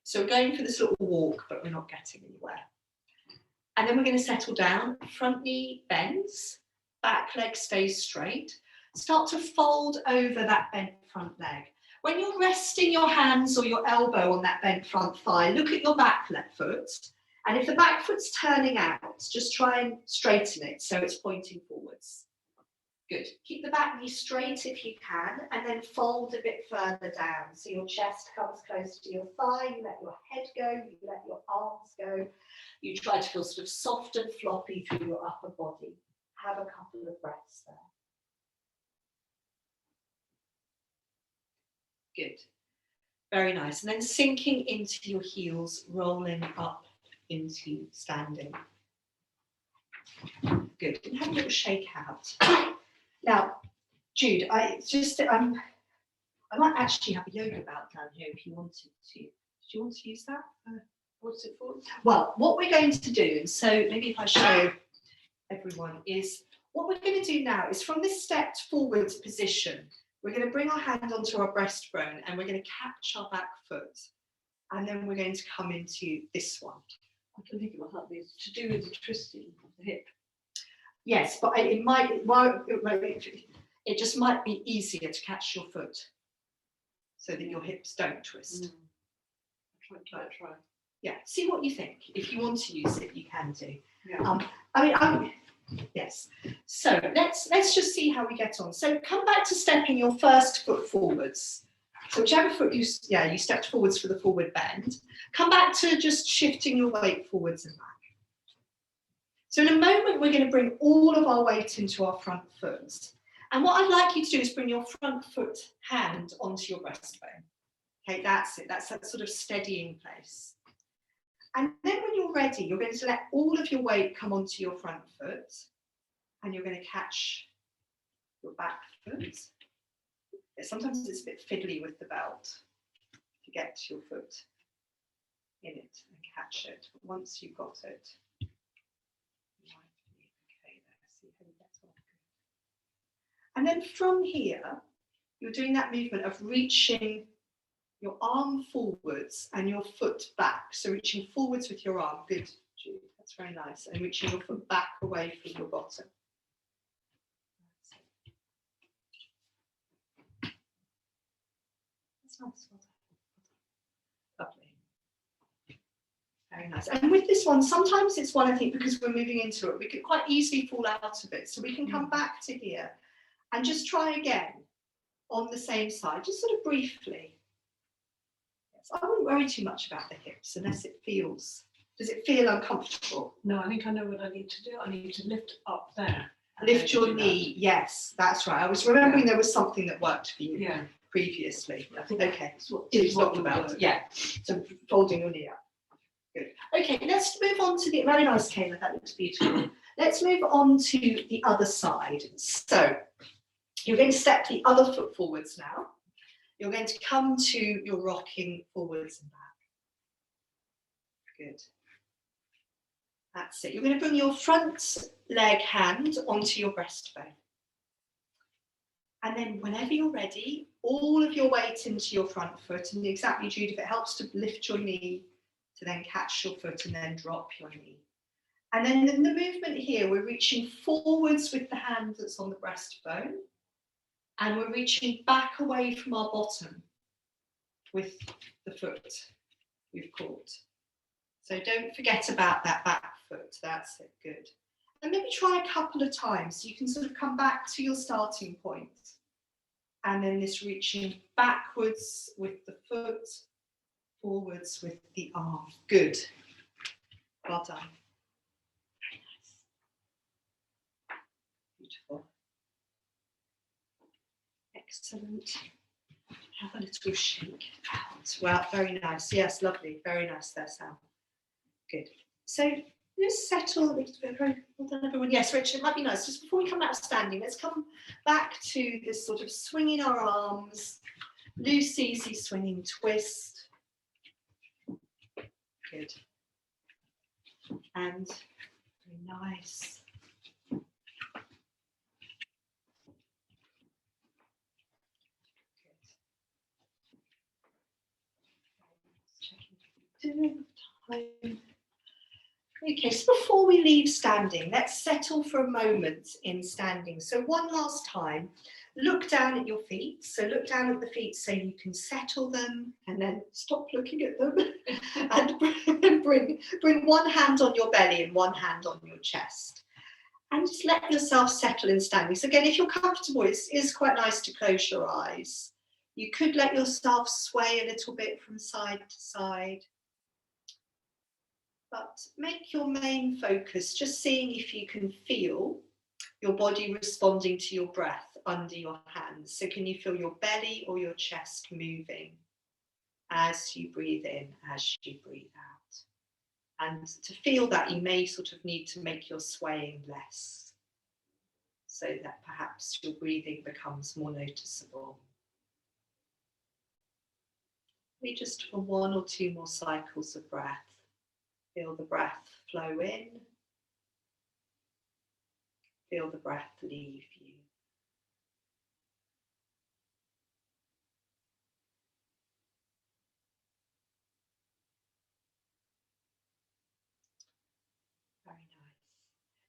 A: So we're going for this little walk, but we're not getting anywhere. And then we're going to settle down. Front knee bends, back leg stays straight. Start to fold over that bent front leg. When you're resting your hands or your elbow on that bent front thigh, look at your back foot. And if the back foot's turning out, just try and straighten it so it's pointing forwards. Good. Keep the back knee straight if you can, and then fold a bit further down. So your chest comes close to your thigh, you let your head go, you let your arms go. You try to feel sort of soft and floppy through your upper body. Have a couple of breaths there. Good. Very nice. And then sinking into your heels, rolling up into standing. Good. And have a little shake out. Now, Jude, I might actually have a yoga mat down here if you wanted to. Did you want to use that? What's it for? Well, what we're going to do, so maybe if I show everyone, is what we're going to do now is from this stepped forwards position, we're going to bring our hand onto our breastbone and we're going to catch our back foot. And then we're going to come into this one.
B: I can think it will help me to do with the twisting of the hip.
A: Yes, but it just might be easier to catch your foot so that your hips don't twist.
B: Try.
A: Yeah, see what you think. If you want to use it, you can do.
B: Yeah.
A: Yes. So let's just see how we get on. So come back to stepping your first foot forwards. So whichever foot you stepped forwards for the forward bend. Come back to just shifting your weight forwards and back. So in a moment, we're going to bring all of our weight into our front foot. And what I'd like you to do is bring your front foot hand onto your breastbone. Okay, that's it. That's that sort of steadying place. And then when you're ready, you're going to let all of your weight come onto your front foot. And you're going to catch your back foot. Sometimes it's a bit fiddly with the belt to get your foot in it and catch it. But once you've got it, you might be okay there. See how you get on. And then from here, you're doing that movement of reaching your arm forwards and your foot back. So reaching forwards with your arm. Good, Jude. That's very nice. And reaching your foot back away from your bottom. That's nice. Lovely. Very nice. And with this one, sometimes it's one, I think, because we're moving into it, we could quite easily fall out of it. So we can come back to here and just try again on the same side, just sort of briefly. Yes, I wouldn't worry too much about the hips unless it feels, does it feel uncomfortable?
B: No, I think I know what I need to do. I need to lift up there.
A: Lift your knee, yes, that's right. I was remembering there was something that worked for you previously.
B: I think
A: okay,
B: it's
A: talked about. Yeah, so folding your knee up. Good. Okay, let's move on to the, very nice, Kayla, that looks beautiful. Let's move on to the other side. So you're going to step the other foot forwards now. You're going to come to your rocking forwards and back. Good. That's it. You're going to bring your front leg hand onto your breastbone. And then whenever you're ready, all of your weight into your front foot. And exactly, Jude, if it helps to lift your knee, to then catch your foot and then drop your knee. And then in the movement here, we're reaching forwards with the hand that's on the breastbone. And we're reaching back away from our bottom with the foot we've caught. So don't forget about that back foot. That's it, good. And maybe try a couple of times. So you can sort of come back to your starting point. And then this reaching backwards with the foot, forwards with the arm. Good. Well done. Very nice. Beautiful. Excellent. Have a little shake out. Well, very nice. Yes, lovely. Very nice there, Sam. Good. So just settle. Very well done, everyone. Yes, Richard, it might be nice. Just before we come out of standing, let's come back to this sort of swinging our arms, loose, easy swinging twist. Good. And very nice. Good. Okay, so before we leave standing, let's settle for a moment in standing. So one last time, look down at your feet. So look down at the feet so you can settle them and then stop looking at them and bring one hand on your belly and one hand on your chest. And just let yourself settle in standing. So again, if you're comfortable, it is quite nice to close your eyes. You could let yourself sway a little bit from side to side. But make your main focus just seeing if you can feel your body responding to your breath under your hands. So can you feel your belly or your chest moving as you breathe in, as you breathe out? And to feel that, you may sort of need to make your swaying less so that perhaps your breathing becomes more noticeable. Maybe just for one or two more cycles of breath. Feel the breath flow in. Feel the breath leave you. Very nice.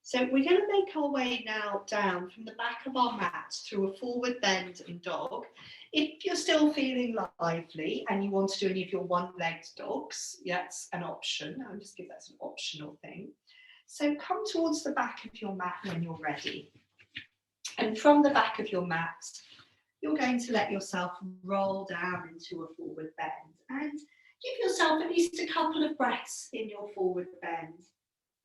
A: So we're going to make our way now down from the back of our mat through a forward bend and dog. If you're still feeling lively and you want to do any of your one-legged dogs, that's an option. I'll just give that as an optional thing. So come towards the back of your mat when you're ready. And from the back of your mat, you're going to let yourself roll down into a forward bend and give yourself at least a couple of breaths in your forward bend.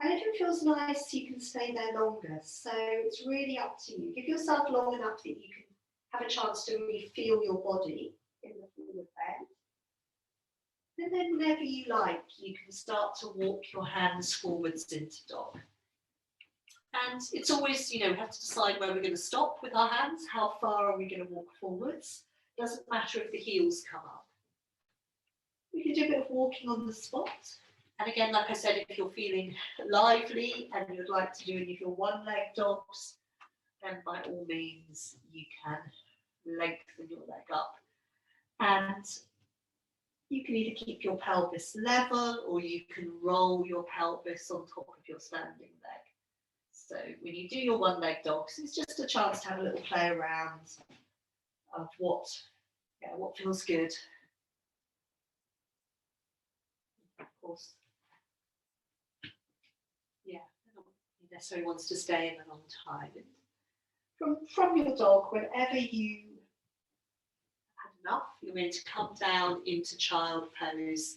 A: And if it feels nice, you can stay there longer. So it's really up to you. Give yourself long enough that you can have a chance to really feel your body in the forward bend. And then whenever you like, you can start to walk your hands forwards into dog. And it's always, we have to decide where we're going to stop with our hands. How far are we going to walk forwards? Doesn't matter if the heels come up. We can do a bit of walking on the spot. And again, like I said, if you're feeling lively and you'd like to do any of your one-leg dogs, then by all means you can lengthen your leg up. And you can either keep your pelvis level or you can roll your pelvis on top of your standing leg. So when you do your one leg dogs, it's just a chance to have a little play around of what feels good. Of course, yeah, he necessarily wants to stay in a long time. From your dog, whenever you have enough, you're going to come down into child pose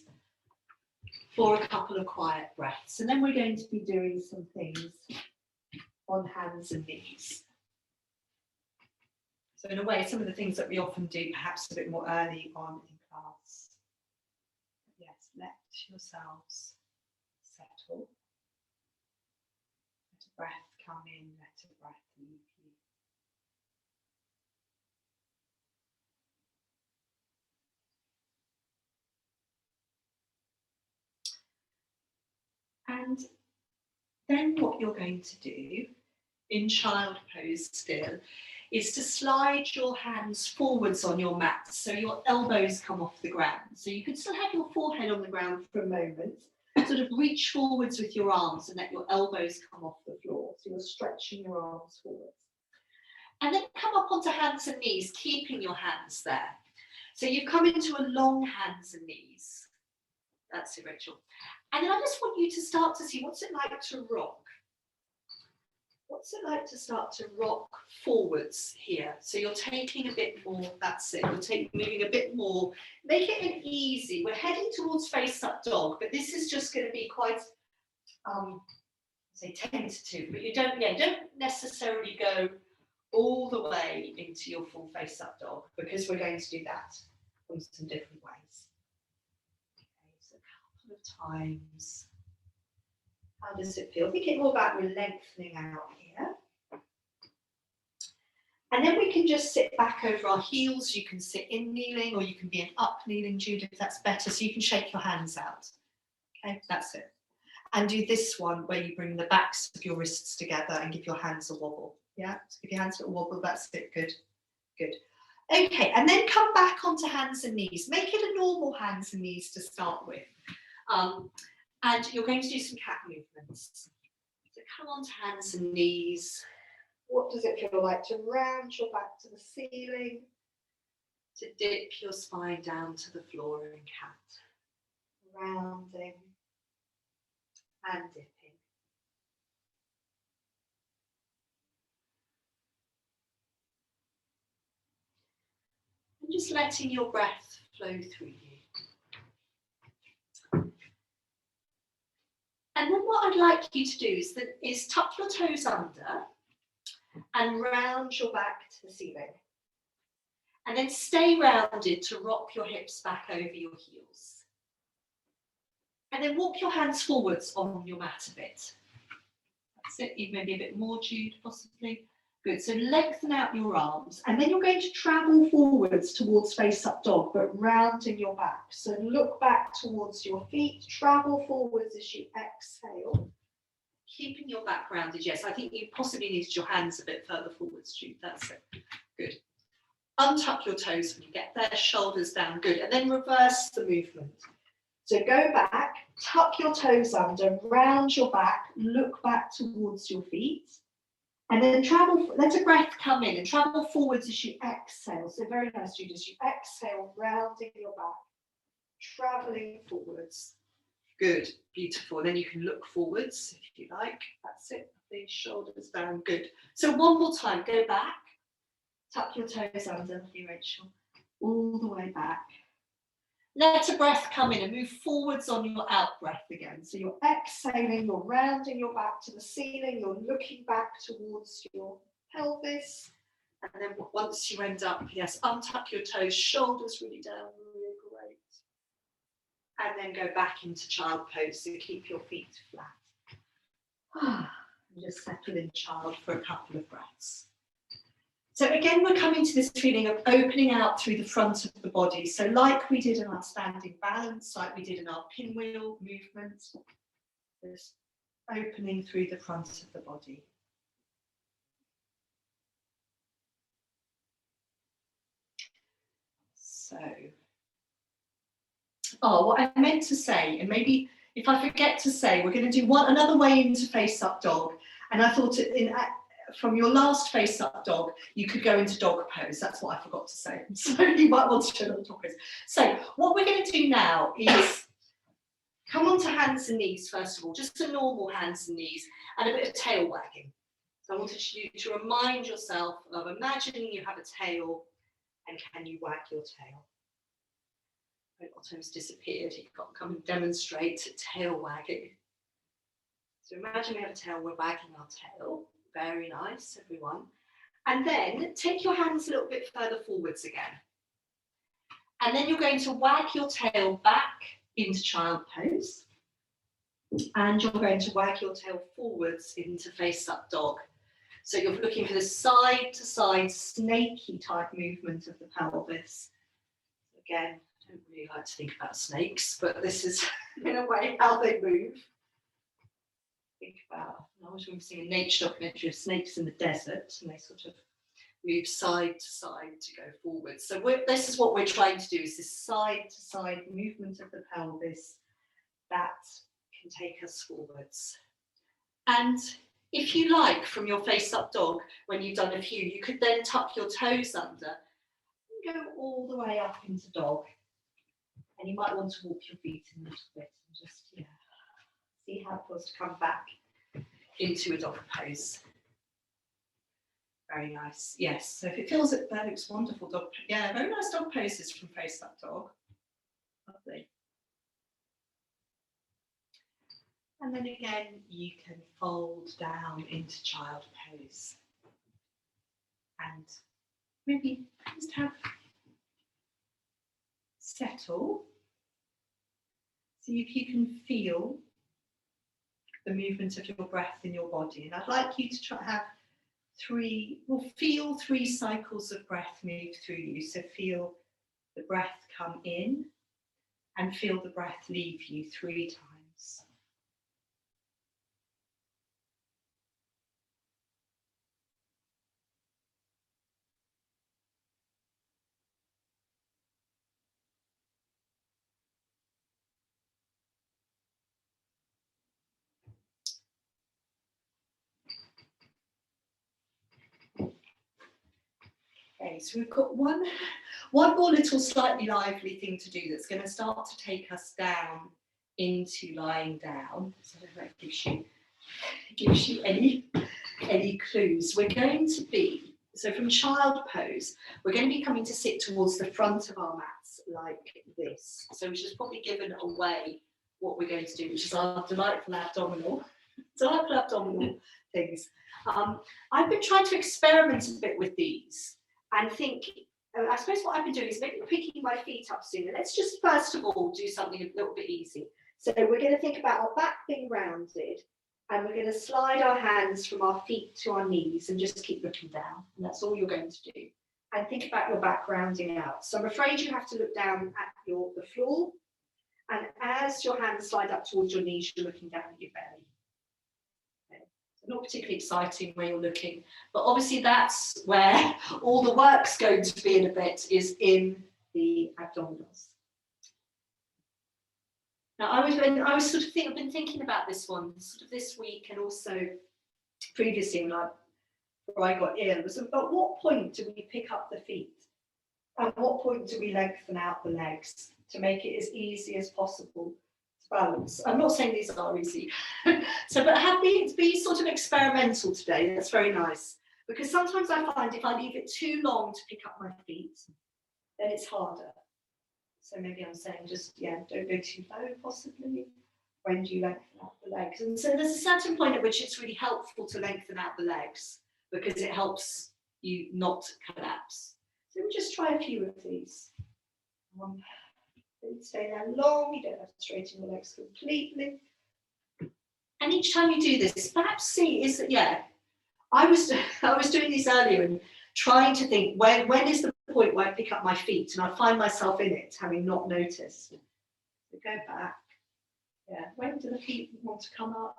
A: for a couple of quiet breaths. And then we're going to be doing some things on hands and knees. So in a way, some of the things that we often do perhaps a bit more early on in class. Yes, let yourselves settle. Let a breath come in, let a breath leave you. And then what you're going to do in child pose still is to slide your hands forwards on your mat so your elbows come off the ground. So you can still have your forehead on the ground for a moment, sort of reach forwards with your arms and let your elbows come off the floor. So you're stretching your arms forwards. And then come up onto hands and knees, keeping your hands there. So you've come into a long hands and knees. That's it, Rachel. And then I just want you to start to see what's it like to rock. What's it like to start to rock forwards here? So you're taking a bit more, that's it, you're moving a bit more. Make it an easy, we're heading towards face up dog, but this is just going to be quite, say tentative, but you don't necessarily go all the way into your full face up dog, because we're going to do that in some different ways. Okay, so a couple of times. How does it feel? Thinking more about we're lengthening out here. And then we can just sit back over our heels. You can sit in kneeling or you can be in up kneeling, Jude, if that's better. So you can shake your hands out. Okay, that's it. And do this one where you bring the backs of your wrists together and give your hands a wobble. Yeah, so give your hands a wobble, that's it, good, good. Okay, and then come back onto hands and knees. Make it a normal hands and knees to start with. And you're going to do some cat movements. So come onto hands and knees. What does it feel like to round your back to the ceiling? To dip your spine down to the floor in cat. Rounding and dipping. And just letting your breath flow through you. And then what I'd like you to do is tuck your toes under and round your back to the ceiling. And then stay rounded to rock your hips back over your heels. And then walk your hands forwards on your mat a bit. That's it, even maybe a bit more, Jude, possibly. Good, so lengthen out your arms. And then you're going to travel forwards towards face up dog, but rounding your back. So look back towards your feet, travel forwards as you exhale. Keeping your back rounded, yes. I think you possibly needed your hands a bit further forwards, Jude. That's it. Good. Untuck your toes when you get there, shoulders down. Good. And then reverse the movement. So go back, tuck your toes under, round your back, look back towards your feet. And then travel, let a breath come in and travel forwards as you exhale. So very nice, Jude, as you exhale, rounding your back, traveling forwards. Good, beautiful. And then you can look forwards if you like. That's it, the shoulders down, good. So one more time, go back, tuck your toes under, here, Rachel, all the way back. Let a breath come in and move forwards on your out breath again. So you're exhaling, you're rounding your back to the ceiling, you're looking back towards your pelvis. And then once you end up, yes, untuck your toes, shoulders really down, really great. And then go back into child pose, so keep your feet flat. And just settle in child for a couple of breaths. So again, we're coming to this feeling of opening out through the front of the body. So like we did in our standing balance, like we did in our pinwheel movement, just opening through the front of the body. So, oh, what I meant to say, and maybe if I forget to say, we're going to do another way into face-up dog. And I thought from your last face-up dog, you could go into dog pose. That's what I forgot to say. So you might want to show the dog pose. So what we're going to do now is come onto hands and knees, first of all, just a normal hands and knees, and a bit of tail wagging. So I wanted you to remind yourself of imagining you have a tail, and can you wag your tail? Otto's disappeared. He can't come and demonstrate tail wagging. So imagine we have a tail, we're wagging our tail. Very nice, everyone. And then take your hands a little bit further forwards again. And then you're going to wag your tail back into child pose. And you're going to wag your tail forwards into face-up dog. So you're looking for the side-to-side snaky type movement of the pelvis. Again, I don't really like to think about snakes, but this is in a way how they move. Think about, I was seeing a nature documentary of snakes in the desert, and they sort of move side to side to go forward. So this is what we're trying to do, is this side to side movement of the pelvis that can take us forwards. And if you like, from your face-up dog, when you've done a few, you could then tuck your toes under and go all the way up into dog. And you might want to walk your feet in a little bit and just, see how it feels to come back into a dog pose. Very nice. Yes. So if it feels that looks wonderful, dog. Yeah, very nice dog poses from face-up dog. Lovely. And then again, you can fold down into child pose. And maybe just have settle. See if you can feel the movement of your breath in your body. And I'd like you to try have feel 3 cycles of breath move through you. So feel the breath come in and feel the breath leave you 3 times. Okay, so we've got one more little slightly lively thing to do that's going to start to take us down into lying down. So I don't know if that gives you any clues. We're going to be, so from child pose, we're going to be coming to sit towards the front of our mats like this. So which has probably given away what we're going to do, which is our delightful abdominal things. I've been trying to experiment a bit with these and think, I suppose what I've been doing is maybe picking my feet up sooner. Let's just first of all do something a little bit easy. So we're going to think about our back being rounded, and we're going to slide our hands from our feet to our knees and just keep looking down. And that's all you're going to do. And think about your back rounding out. So I'm afraid you have to look down at the floor. And as your hands slide up towards your knees, you're looking down at your belly. Not particularly exciting where you're looking, but obviously that's where all the work's going to be in a bit, is in the abdominals. Now I've been thinking about this one sort of this week, and also previously before I got ill, was at what point do we pick up the feet? At what point do we lengthen out the legs to make it as easy as possible to balance? I'm not saying these are easy. But be sort of experimental today. That's very nice. Because sometimes I find if I leave it too long to pick up my feet, then it's harder. So maybe I'm saying just, don't go too low, possibly. When do you lengthen out the legs? And so there's a certain point at which it's really helpful to lengthen out the legs, because it helps you not collapse. So we'll just try a few of these. Stay there long, you don't have to straighten the legs completely. And each time you do this, perhaps see is that, I was doing this earlier and trying to think when is the point where I pick up my feet, and I find myself in it, having not noticed. So go back. When do the feet want to come up?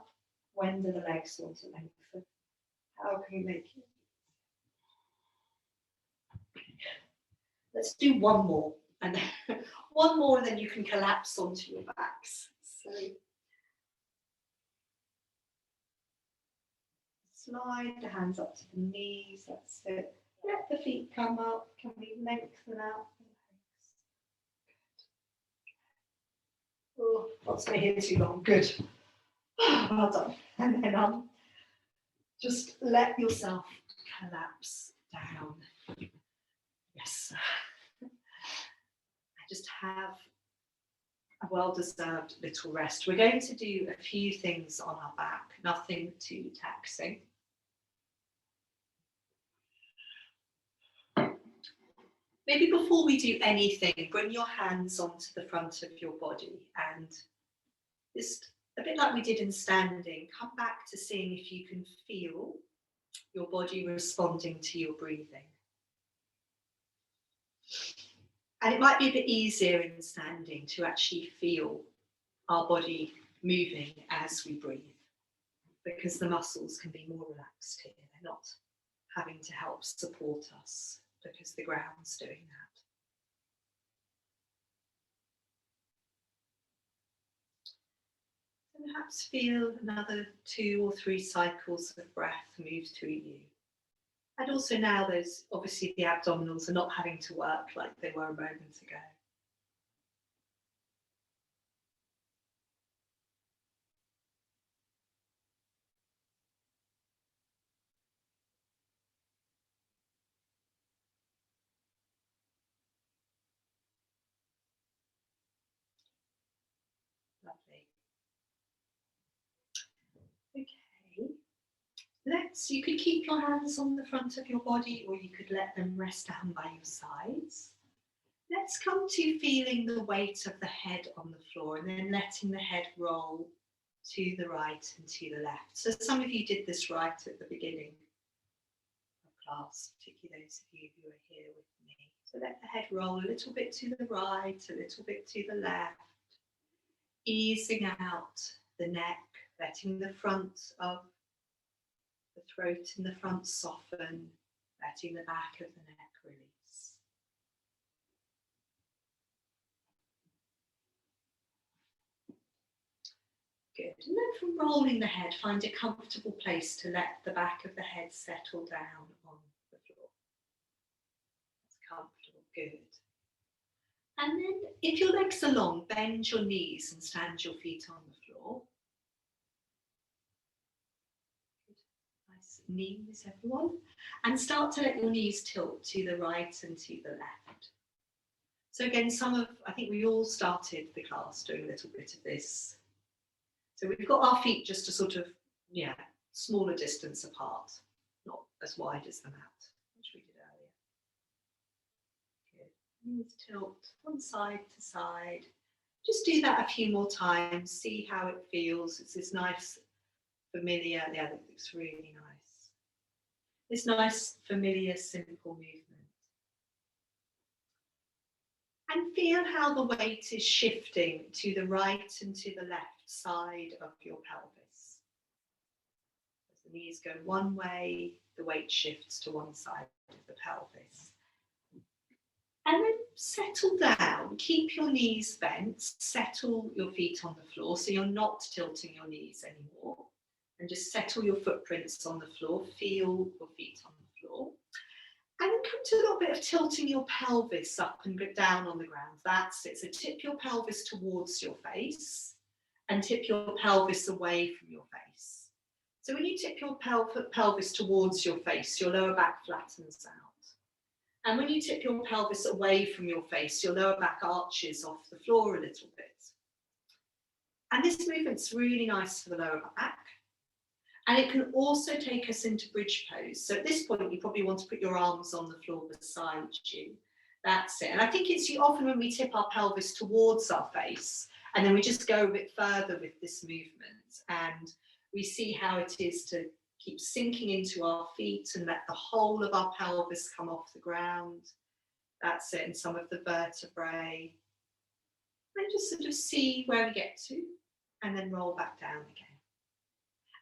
A: When do the legs want to lengthen? How can we make it? Let's do one more. And then one more, and then you can collapse onto your backs. So slide the hands up to the knees, that's it. Let the feet come up, can we lengthen out the legs? Oh, not stay here too long, good. Well done. And then just let yourself collapse down. Yes. And just have a well-deserved little rest. We're going to do a few things on our back, nothing too taxing. Maybe before we do anything, bring your hands onto the front of your body and just a bit like we did in standing, come back to seeing if you can feel your body responding to your breathing. And it might be a bit easier in standing to actually feel our body moving as we breathe, because the muscles can be more relaxed here. They're not having to help support us because the ground's doing that. And perhaps feel another 2 or 3 cycles of breath move through you. And also now there's obviously the abdominals are not having to work like they were a moment ago. Lovely. Okay. You could keep your hands on the front of your body, or you could let them rest down by your sides. Let's come to feeling the weight of the head on the floor and then letting the head roll to the right and to the left. So some of you did this right at the beginning of class, particularly those of you who are here with me. So let the head roll a little bit to the right, a little bit to the left, easing out the neck, letting the front of the throat and the front soften, letting the back of the neck release. Good. And then from rolling the head, find a comfortable place to let the back of the head settle down on the floor. That's comfortable. Good. And then if your legs are long, bend your knees and stand your feet on the floor. Nice knees, everyone. And start to let your knees tilt to the right and to the left. So again, I think we all started the class doing a little bit of this. So we've got our feet just a sort of, smaller distance apart, not as wide as the mat, which we did earlier. Good. Knees tilt one side to side. Just do that a few more times, see how it feels. It's this nice, familiar, that looks really nice. This nice, familiar, simple movement. And feel how the weight is shifting to the right and to the left side of your pelvis. As the knees go one way, the weight shifts to one side of the pelvis. And then settle down, keep your knees bent, settle your feet on the floor so you're not tilting your knees anymore. And just settle your footprints on the floor, feel your feet on the floor. And then come to a little bit of tilting your pelvis up and down on the ground. That's it. So tip your pelvis towards your face and tip your pelvis away from your face. So when you tip your pelvis towards your face, your lower back flattens out. And when you tip your pelvis away from your face, your lower back arches off the floor a little bit. And this movement's really nice for the lower back. And it can also take us into bridge pose. So at this point, you probably want to put your arms on the floor beside you. That's it. And I think it's often when we tip our pelvis towards our face, and then we just go a bit further with this movement, and we see how it is to keep sinking into our feet and let the whole of our pelvis come off the ground. That's it. And some of the vertebrae. And just sort of see where we get to, and then roll back down again.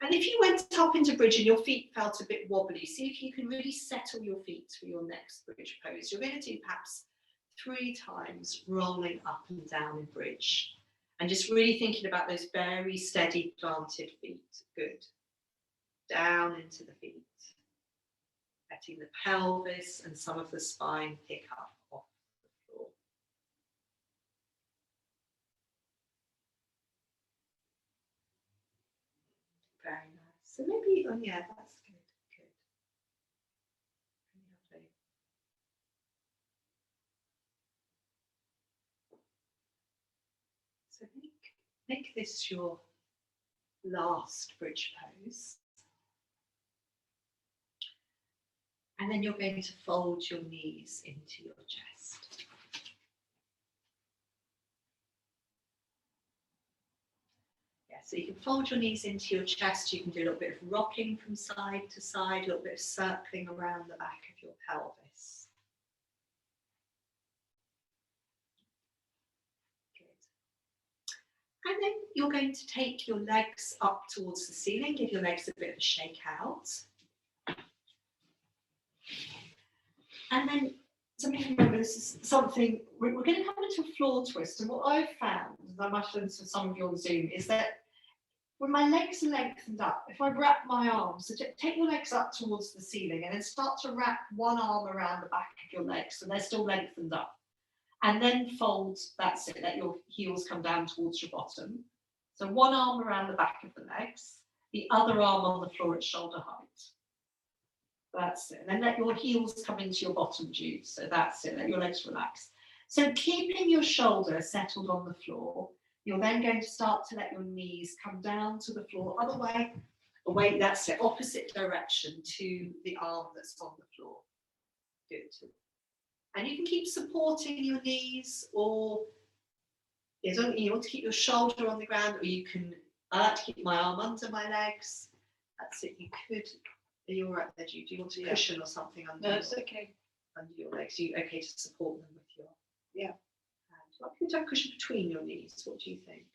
A: And if you went up into bridge and your feet felt a bit wobbly, see if you can really settle your feet for your next bridge pose. You're going to do perhaps 3 times, rolling up and down in bridge. And just really thinking about those very steady planted feet. Good. Down into the feet. Letting the pelvis and some of the spine pick up off the floor. Very nice. So maybe, oh yeah, that's good. Good. Lovely. So make this your last bridge pose. And then you're going to fold your knees into your chest. Yeah, so you can fold your knees into your chest. You can do a little bit of rocking from side to side, a little bit of circling around the back of your pelvis. Good. And then you're going to take your legs up towards the ceiling, give your legs a bit of a shake out. And then something to remember, this is something, we're going to come into a floor twist. And what I've found, and I might have done for some of you on Zoom, is that when my legs are lengthened up, if I wrap my arms, so take your legs up towards the ceiling and then start to wrap one arm around the back of your legs so they're still lengthened up. And then fold, that's it, let your heels come down towards your bottom. So one arm around the back of the legs, the other arm on the floor at shoulder height. That's it. And then let your heels come into your bottom glutes. So that's it. Let your legs relax. So keeping your shoulder settled on the floor, you're then going to start to let your knees come down to the floor, other way, away, that's it, opposite direction to the arm that's on the floor. Good. And you can keep supporting your knees, or you want to keep your shoulder on the ground, or you can, I like to keep my arm under my legs. That's it. You could. Are you all right there, Jude? Do you want a cushion or something under?
B: No, it's okay.
A: Under your legs. You okay to support them with your hand? I can do a cushion between your knees. What do you think?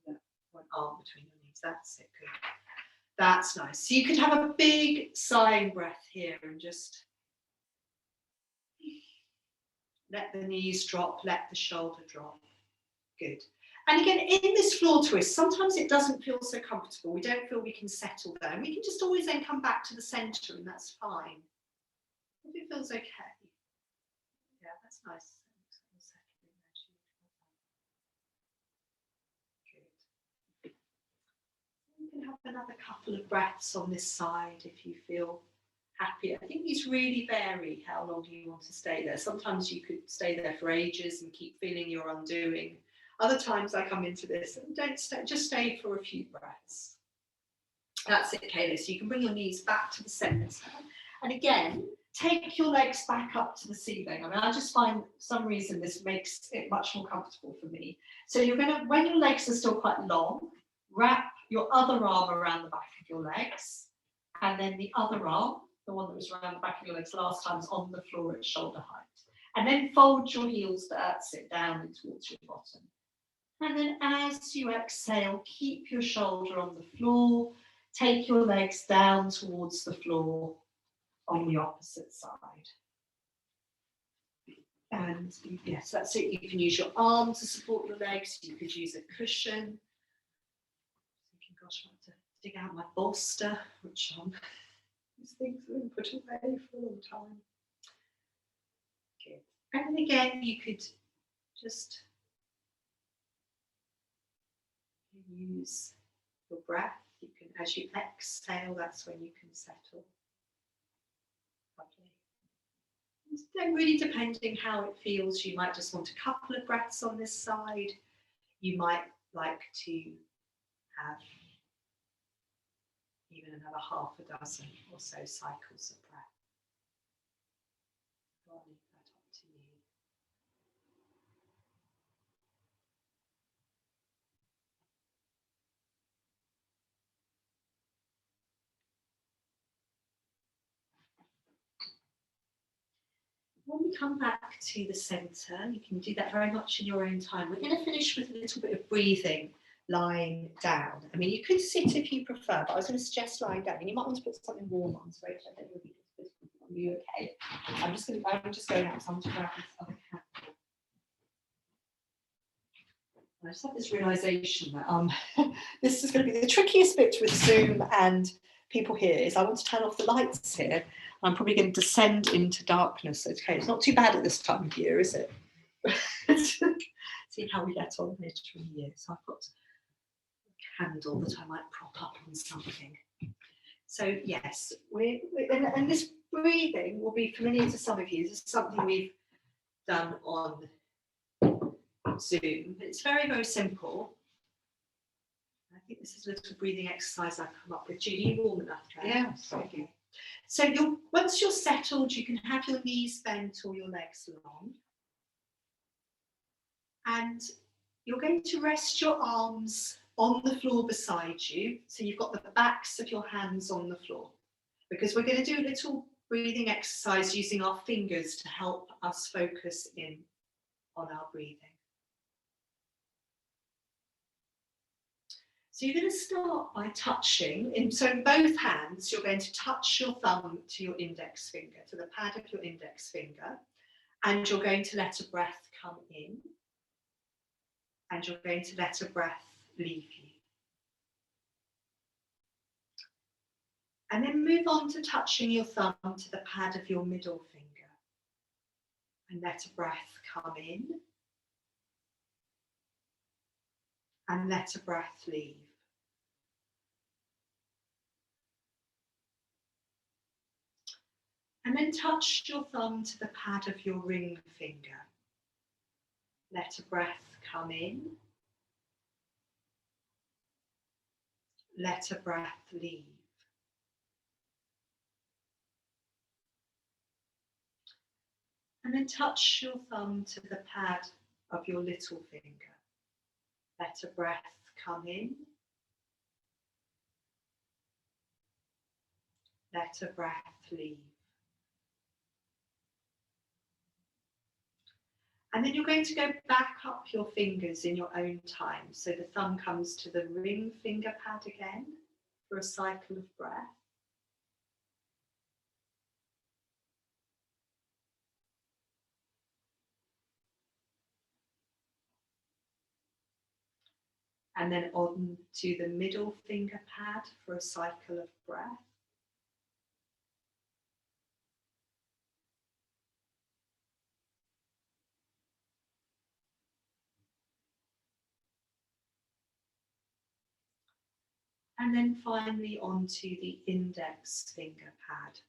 A: Yeah. One arm between your knees. That's it. Good. That's nice. So you could have a big sighing breath here and just let the knees drop, let the shoulder drop. Good. And again, in this floor twist, sometimes it doesn't feel so comfortable. We don't feel we can settle there. And we can just always then come back to the centre, and that's fine. If it feels okay. Yeah, that's nice. Good. You can have another couple of breaths on this side if you feel happy. I think these really vary how long you want to stay there. Sometimes you could stay there for ages and keep feeling your undoing. Other times I come into this and don't stay, just stay for a few breaths. That's it, Kayla. So you can bring your knees back to the centre. And again, take your legs back up to the ceiling. I mean, I just find for some reason this makes it much more comfortable for me. So you're going to, when your legs are still quite long, wrap your other arm around the back of your legs. And then the other arm, the one that was around the back of your legs last time, is on the floor at shoulder height. And then fold your heels, that's it, down and towards your bottom. And then as you exhale, keep your shoulder on the floor, take your legs down towards the floor on the opposite side. And yes, that's it. You can use your arm to support your legs. You could use a cushion. Thinking, gosh, I have to dig out my bolster, which these things have been put away for a long time. Good. And again, you could just use your breath. You can, as you exhale, that's when you can settle. Lovely. Then really depending how it feels, you might just want a couple of breaths on this side. You might like to have even another half a dozen or so cycles of breath. I'll leave that up to you. When we come back to the centre, you can do that very much in your own time. We're going to finish with a little bit of breathing, lying down. I mean, you could sit if you prefer, but I was going to suggest lying down. And you might want to put something warm on, so I don't know if you'll be okay. I'm just going out, so I'm just grab this other cap. I just had this realisation that this is going to be the trickiest bit with Zoom and people here is I want to turn off the lights here. I'm probably going to descend into darkness. Okay, it's not too bad at this time of year, is it? See how we get on later in the year. So I've got a candle that I might prop up on something. So yes, and this breathing will be familiar to some of you. This is something we've done on Zoom. It's very, very simple. I think this is a little breathing exercise I've come up with. Judy, you warm enough, Claire?
B: Yeah, thank you.
A: So once you're settled, you can have your knees bent or your legs long. And you're going to rest your arms on the floor beside you. So you've got the backs of your hands on the floor. Because we're going to do a little breathing exercise using our fingers to help us focus in on our breathing. So you're going to start by touching, so in both hands, you're going to touch your thumb to your index finger, to the pad of your index finger, and you're going to let a breath come in, and you're going to let a breath leave you. And then move on to touching your thumb to the pad of your middle finger, and let a breath come in, and let a breath leave. And then touch your thumb to the pad of your ring finger. Let a breath come in. Let a breath leave. And then touch your thumb to the pad of your little finger. Let a breath come in. Let a breath leave. And then you're going to go back up your fingers in your own time. So the thumb comes to the ring finger pad again for a cycle of breath. And then on to the middle finger pad for a cycle of breath. And then finally onto the index finger pad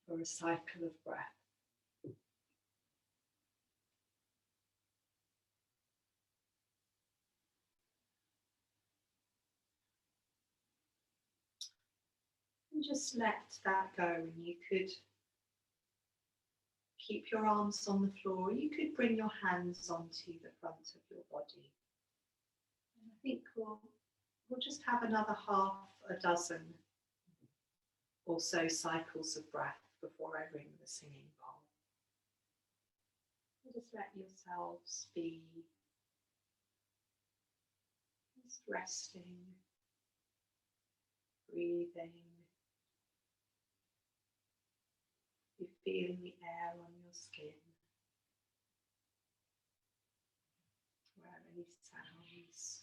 A: for a cycle of breath. And just let that go, and you could keep your arms on the floor. You could bring your hands onto the front of your body. And I think we'll just have another half a dozen or so cycles of breath before I ring the singing bowl. Just let yourselves be just resting, breathing. You feeling the air on your skin. Where any sounds.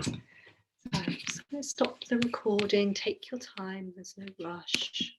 A: So I'm just going to stop the recording, take your time, there's no rush.